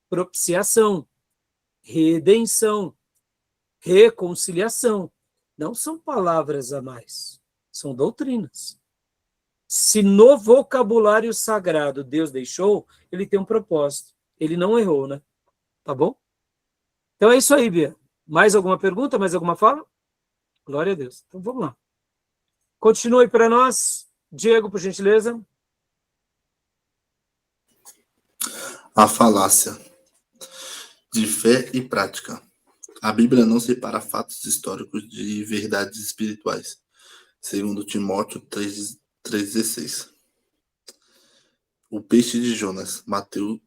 propiciação, redenção, reconciliação. Não são palavras a mais, são doutrinas. Se no vocabulário sagrado Deus deixou, ele tem um propósito. Ele não errou, né? Tá bom? Então é isso aí, Bia. Mais alguma pergunta? Mais alguma fala? Glória a Deus. Então vamos lá. Continue para nós. Diego, por gentileza. A falácia de fé e prática. A Bíblia não separa fatos históricos de verdades espirituais, segundo Timóteo 3,16. O peixe de Jonas, Mateus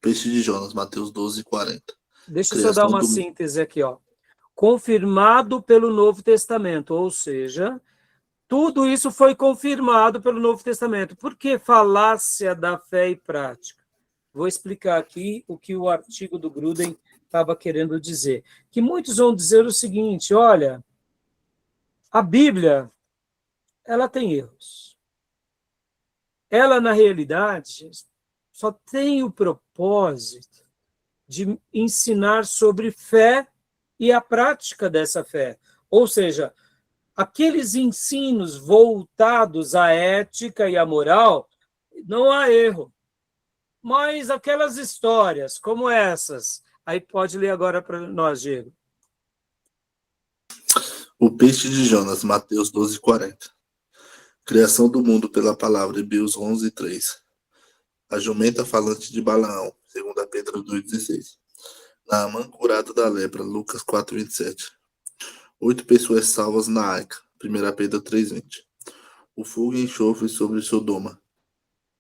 12:40. Deixa eu só dar uma síntese aqui, ó. Confirmado pelo Novo Testamento, ou seja, tudo isso foi confirmado pelo Novo Testamento. Por que falácia da fé e prática? Vou explicar aqui o que o artigo do Gruden estava querendo dizer. Que muitos vão dizer o seguinte, olha, a Bíblia, ela tem erros. Ela, na realidade, só tem o propósito de ensinar sobre fé e a prática dessa fé. Ou seja, aqueles ensinos voltados à ética e à moral, não há erro. Mas aquelas histórias como essas, aí pode ler agora para nós, Diego. O peixe de Jonas, Mateus 12:40. Criação do mundo pela palavra, Hebreus 11:3. A jumenta falante de Balaão, 2 Pedro 2:16. Naamã curado da lepra, Lucas 4:27. 8 pessoas salvas na arca, 1 Pedro 3:20. O fogo e enxofre sobre Sodoma.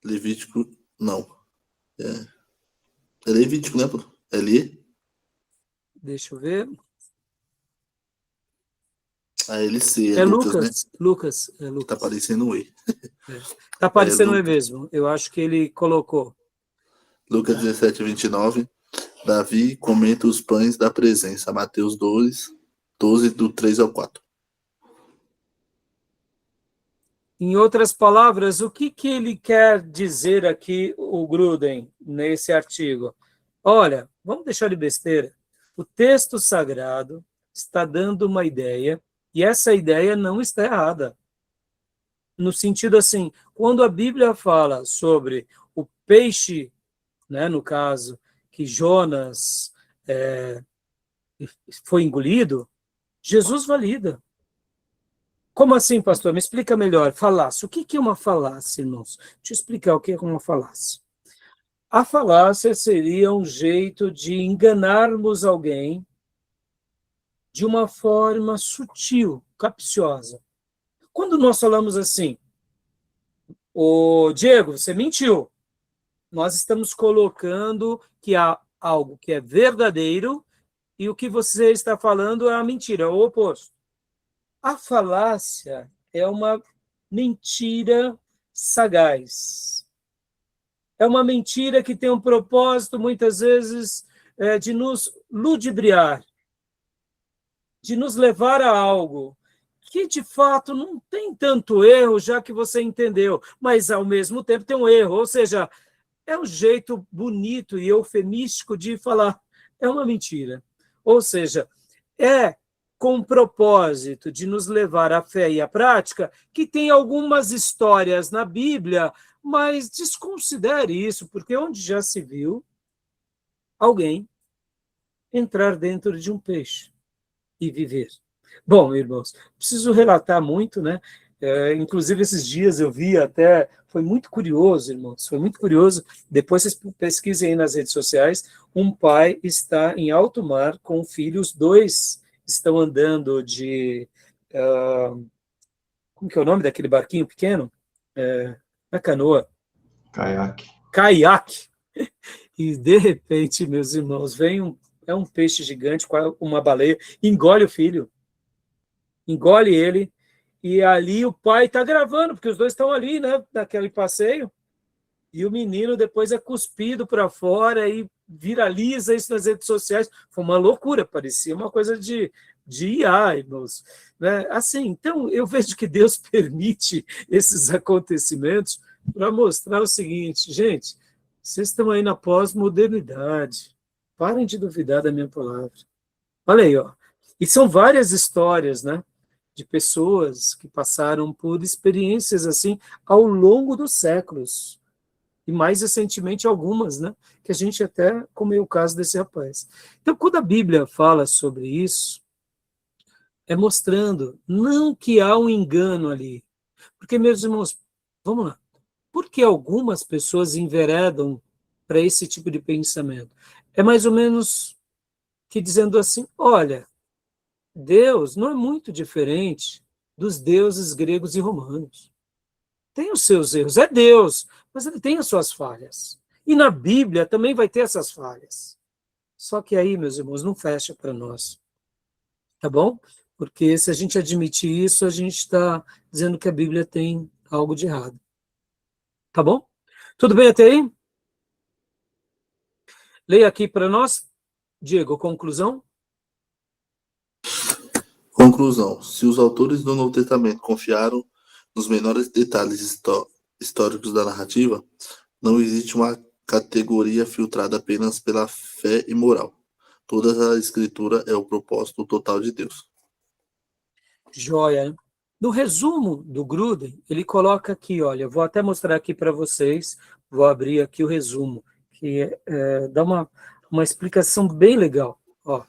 Levítico, não. É Levítico, né? Eli? Deixa eu ver. A LC, É Lucas, né? Lucas. É Tá Lucas. aparecendo o E. Tá aparecendo Lucas. mesmo. Eu acho que ele colocou. Lucas 17, 29. Davi comenta os pães da presença. Mateus 12, do 3 ao 4. Em outras palavras, o que ele quer dizer aqui, o Gruden, nesse artigo? Olha, vamos deixar de besteira. O texto sagrado está dando uma ideia, e essa ideia não está errada. No sentido assim, quando a Bíblia fala sobre o peixe, né, no caso, que Jonas foi engolido, Jesus valida. Como assim, pastor? Me explica melhor. Falácia. O que é uma falácia, irmãos? Deixa eu explicar o que é uma falácia. A falácia seria um jeito de enganarmos alguém de uma forma sutil, capciosa. Quando nós falamos assim, ô Diego, você mentiu. Nós estamos colocando que há algo que é verdadeiro e o que você está falando é a mentira, é o oposto. A falácia é uma mentira sagaz. É uma mentira que tem um propósito, muitas vezes, de nos ludibriar, de nos levar a algo que, de fato, não tem tanto erro, já que você entendeu, mas, ao mesmo tempo, tem um erro. Ou seja, é um jeito bonito e eufemístico de falar, é uma mentira. Ou seja, é com o propósito de nos levar à fé e à prática, que tem algumas histórias na Bíblia, mas desconsidere isso, porque onde já se viu alguém entrar dentro de um peixe e viver? Bom, irmãos, preciso relatar muito, né? Inclusive, esses dias eu vi até, foi muito curioso, irmãos, foi muito curioso. Depois vocês pesquisem aí nas redes sociais. Um pai está em alto mar com o filho, os dois estão andando de. Como que é o nome daquele barquinho pequeno? A canoa. Caiaque. Caiaque. E, de repente, meus irmãos, vem um peixe gigante, uma baleia, engole o filho, engole ele. E ali o pai está gravando, porque os dois estão ali, né, naquele passeio, e o menino depois é cuspido para fora e viraliza isso nas redes sociais. Foi uma loucura, parecia uma coisa de IA, irmãos. Né? Assim, então, eu vejo que Deus permite esses acontecimentos para mostrar o seguinte, gente, vocês estão aí na pós-modernidade, parem de duvidar da minha palavra. Olha aí, ó. E são várias histórias, né? De pessoas que passaram por experiências assim ao longo dos séculos. E mais recentemente algumas, né? Que a gente até comeu o caso desse rapaz. Então, quando a Bíblia fala sobre isso, é mostrando não que há um engano ali. Porque, meus irmãos, vamos lá. Por que algumas pessoas enveredam para esse tipo de pensamento? É mais ou menos que dizendo assim, olha, Deus não é muito diferente dos deuses gregos e romanos. Tem os seus erros, é Deus, mas ele tem as suas falhas. E na Bíblia também vai ter essas falhas. Só que aí, meus irmãos, não fecha para nós. Tá bom? Porque se a gente admitir isso, a gente está dizendo que a Bíblia tem algo de errado. Tá bom? Tudo bem até aí? Leia aqui para nós, Diego, conclusão. Conclusão. Se os autores do Novo Testamento confiaram nos menores detalhes históricos da narrativa, não existe uma categoria filtrada apenas pela fé e moral. Toda a escritura é o propósito total de Deus. Joia. No resumo do Gruden, ele coloca aqui, olha, eu vou até mostrar aqui para vocês, vou abrir aqui o resumo, que dá uma explicação bem legal. Ó.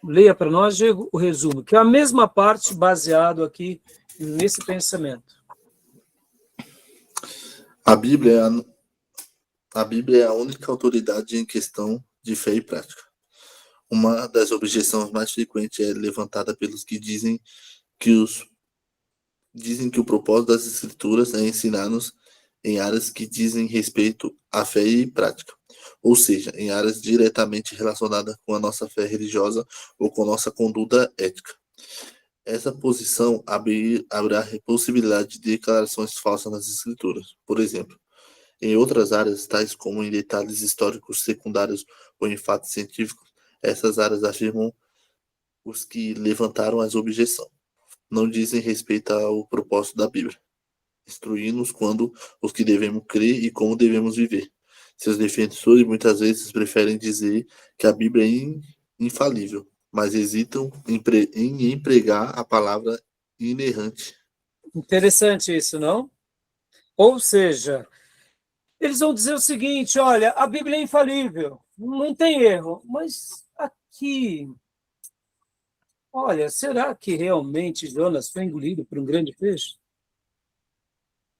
Leia para nós, Diego, o resumo, que é a mesma parte baseado aqui nesse pensamento. A Bíblia é a única autoridade em questão de fé e prática. Uma das objeções mais frequentes é levantada pelos que dizem que o propósito das Escrituras é ensinar-nos em áreas que dizem respeito à fé e prática. ou seja, em áreas diretamente relacionadas com a nossa fé religiosa ou com nossa conduta ética. Essa posição abrirá a possibilidade de declarações falsas nas escrituras. Por exemplo, em outras áreas, tais como em detalhes históricos secundários ou em fatos científicos, essas áreas afirmam os que levantaram as objeções. Não dizem respeito ao propósito da Bíblia, instruindo-nos quando os que devemos crer e como devemos viver. Seus defensores muitas vezes preferem dizer que a Bíblia é infalível, mas hesitam em empregar a palavra inerrante. Interessante isso, não? Ou seja, eles vão dizer o seguinte, olha, a Bíblia é infalível, não tem erro, mas aqui, olha, será que realmente Jonas foi engolido por um grande peixe?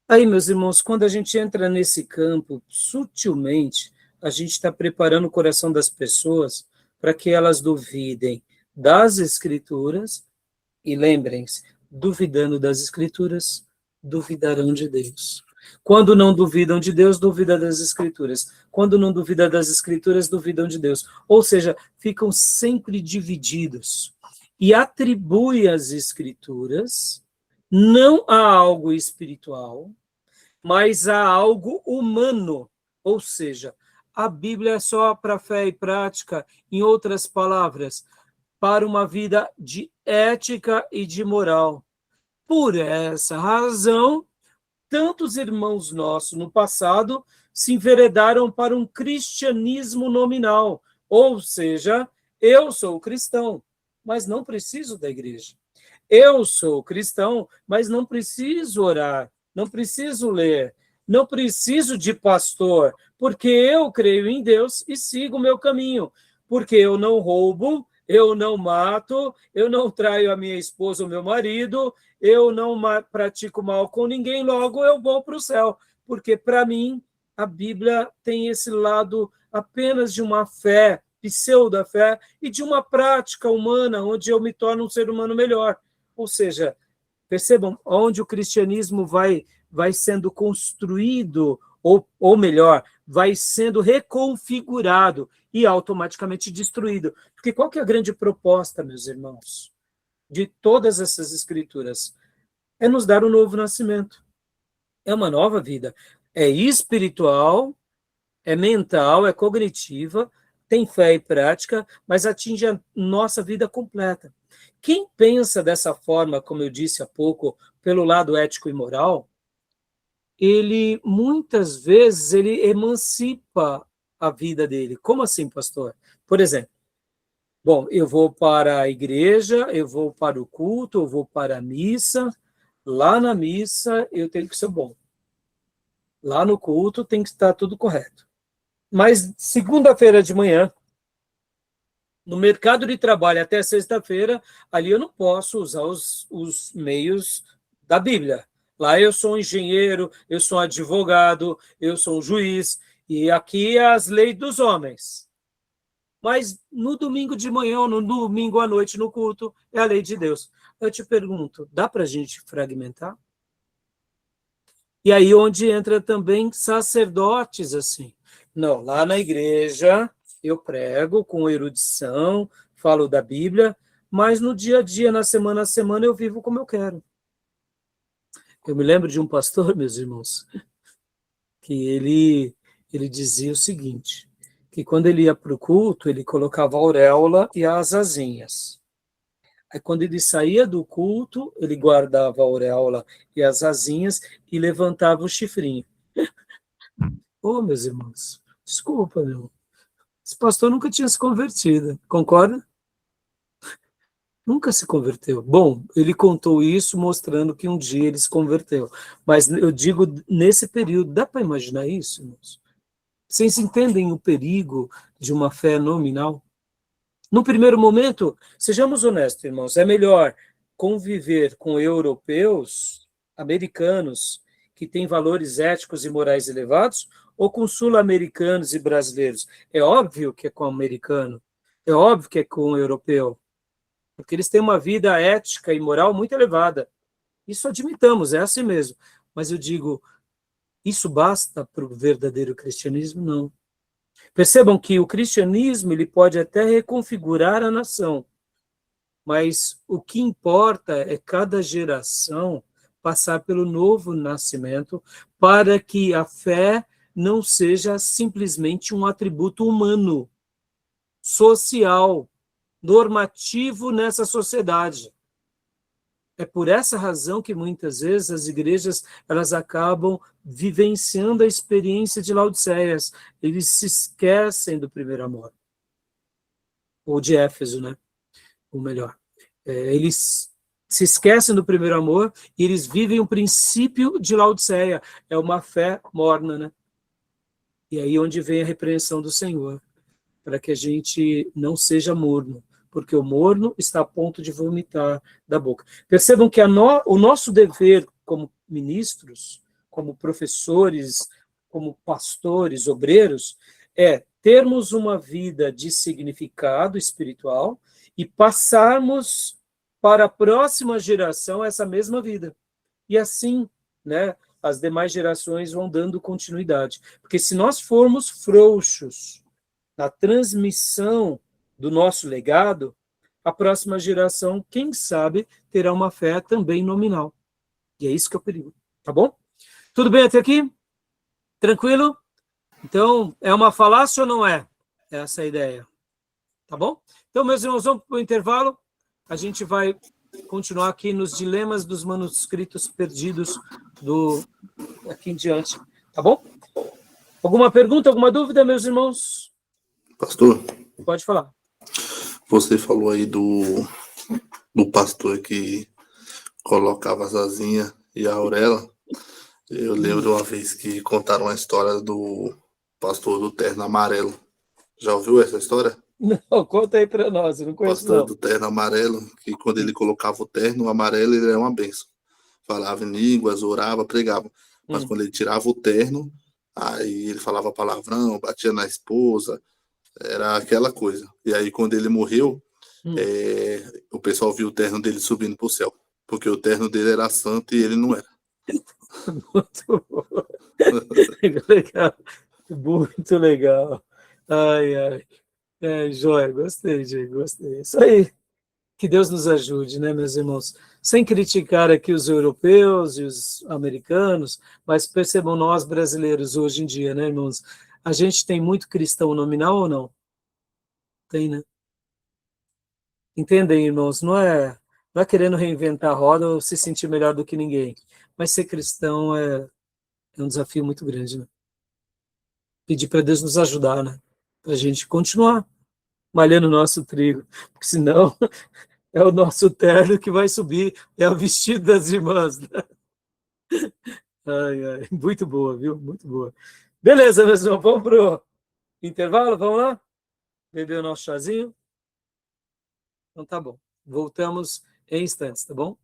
Aí, meus irmãos, quando a gente entra nesse campo, sutilmente, a gente está preparando o coração das pessoas para que elas duvidem das Escrituras, e lembrem-se, duvidando das Escrituras, duvidarão de Deus. Quando não duvidam de Deus, duvidam das Escrituras. Quando não duvidam das Escrituras, duvidam de Deus. Ou seja, ficam sempre divididos. E atribuem as Escrituras não a algo espiritual, mas a algo humano. Ou seja, a Bíblia é só para fé e prática, em outras palavras, para uma vida de ética e de moral. Por essa razão, tantos irmãos nossos no passado se enveredaram para um cristianismo nominal, ou seja, eu sou cristão, mas não preciso da igreja. Eu sou cristão, mas não preciso orar, não preciso ler, não preciso de pastor, porque eu creio em Deus e sigo o meu caminho, porque eu não roubo, eu não mato, eu não traio a minha esposa ou meu marido, eu não pratico mal com ninguém, logo eu vou para o céu, porque para mim a Bíblia tem esse lado apenas de uma fé, pseudo-fé, e de uma prática humana, onde eu me torno um ser humano melhor. Ou seja, percebam onde o cristianismo vai sendo construído, ou melhor, vai sendo reconfigurado e automaticamente destruído. Porque qual que é a grande proposta, meus irmãos, de todas essas escrituras? É nos dar um novo nascimento. É uma nova vida. É espiritual, é mental, é cognitiva, tem fé e prática, mas atinge a nossa vida completa. Quem pensa dessa forma, como eu disse há pouco, pelo lado ético e moral, ele muitas vezes ele emancipa a vida dele. Como assim, pastor? Por exemplo, bom, eu vou para a igreja, eu vou para o culto, eu vou para a missa. Lá na missa eu tenho que ser bom. Lá no culto tem que estar tudo correto. Mas segunda-feira de manhã, no mercado de trabalho até sexta-feira, ali eu não posso usar os meios da Bíblia. Lá eu sou um engenheiro, eu sou um advogado, eu sou um juiz, e aqui é as leis dos homens. Mas no domingo de manhã, ou no domingo à noite no culto, é a lei de Deus. Eu te pergunto, dá para a gente fragmentar? E aí onde entra também sacerdotes assim. Não, lá na igreja eu prego com erudição, falo da Bíblia, mas no dia a dia, na semana a semana, eu vivo como eu quero. Eu me lembro de um pastor, meus irmãos, que ele dizia o seguinte, que quando ele ia para o culto, ele colocava a auréola e as asinhas. Aí quando ele saía do culto, ele guardava a auréola e as asinhas e levantava o chifrinho. Ô, meus irmãos, desculpa, meu. Esse pastor nunca tinha se convertido, concorda? Nunca se converteu. Bom, ele contou isso mostrando que um dia ele se converteu. Mas eu digo, nesse período, dá para imaginar isso, irmãos? Vocês entendem o perigo de uma fé nominal? No primeiro momento, sejamos honestos, irmãos, é melhor conviver com europeus, americanos, que têm valores éticos e morais elevados, ou com sul-americanos e brasileiros? É óbvio que é com o americano, é óbvio que é com o europeu, porque eles têm uma vida ética e moral muito elevada. Isso admitamos, é assim mesmo. Mas eu digo, isso basta para o verdadeiro cristianismo? Não. Percebam que o cristianismo ele pode até reconfigurar a nação, mas o que importa é cada geração passar pelo novo nascimento para que a fé não seja simplesmente um atributo humano, social, normativo nessa sociedade. É por essa razão que muitas vezes as igrejas elas acabam vivenciando a experiência de Laodiceias. Eles se esquecem do primeiro amor. Ou de Éfeso, né? Ou melhor. Eles se esquecem do primeiro amor e eles vivem o princípio de Laodiceia. É uma fé morna, né? E aí onde vem a repreensão do Senhor, para que a gente não seja morno, porque o morno está a ponto de vomitar da boca. Percebam que o nosso dever como ministros, como professores, como pastores, obreiros, é termos uma vida de significado espiritual e passarmos para a próxima geração essa mesma vida. E assim, né, as demais gerações vão dando continuidade. Porque se nós formos frouxos na transmissão do nosso legado, a próxima geração, quem sabe, terá uma fé também nominal. E é isso que é o perigo. Tá bom? Tudo bem até aqui? Tranquilo? Então, é uma falácia ou não é? Essa é a ideia. Tá bom? Então, meus irmãos, vamos para o intervalo. A gente vai continuar aqui nos dilemas dos manuscritos perdidos aqui em diante. Tá bom? Alguma pergunta, alguma dúvida, meus irmãos? Pastor, Pode falar. você falou aí do pastor que colocava a Zazinha e a Aurela. Eu lembro de uma vez que contaram a história do pastor do terno amarelo. Já ouviu essa história? Não, conta aí para nós, eu não conheço Pastor não. do terno amarelo, que quando ele colocava o terno amarelo, ele era uma benção. Falava em línguas, orava, pregava. Mas quando ele tirava o terno, aí ele falava palavrão, batia na esposa, era aquela coisa. E aí quando ele morreu, o pessoal viu o terno dele subindo para o céu, porque o terno dele era santo e ele não era. Muito legal, muito legal. Ai, ai. Joia, gostei, gente, gostei. Isso aí. Que Deus nos ajude, né, meus irmãos? Sem criticar aqui os europeus e os americanos, mas percebam nós brasileiros hoje em dia, né, irmãos? A gente tem muito cristão nominal ou não? Tem, né? Entendem, irmãos? Não é querendo reinventar a roda ou se sentir melhor do que ninguém, mas ser cristão é um desafio muito grande, né? Pedir para Deus nos ajudar, né? Para a gente continuar malhando o nosso trigo, porque senão é o nosso terno que vai subir, é o vestido das irmãs, né? Ai, ai, muito boa, viu? Muito boa. Beleza, meus irmãos, vamos pro intervalo, vamos lá? Beber o nosso chazinho? Então tá bom. Voltamos em instantes, tá bom?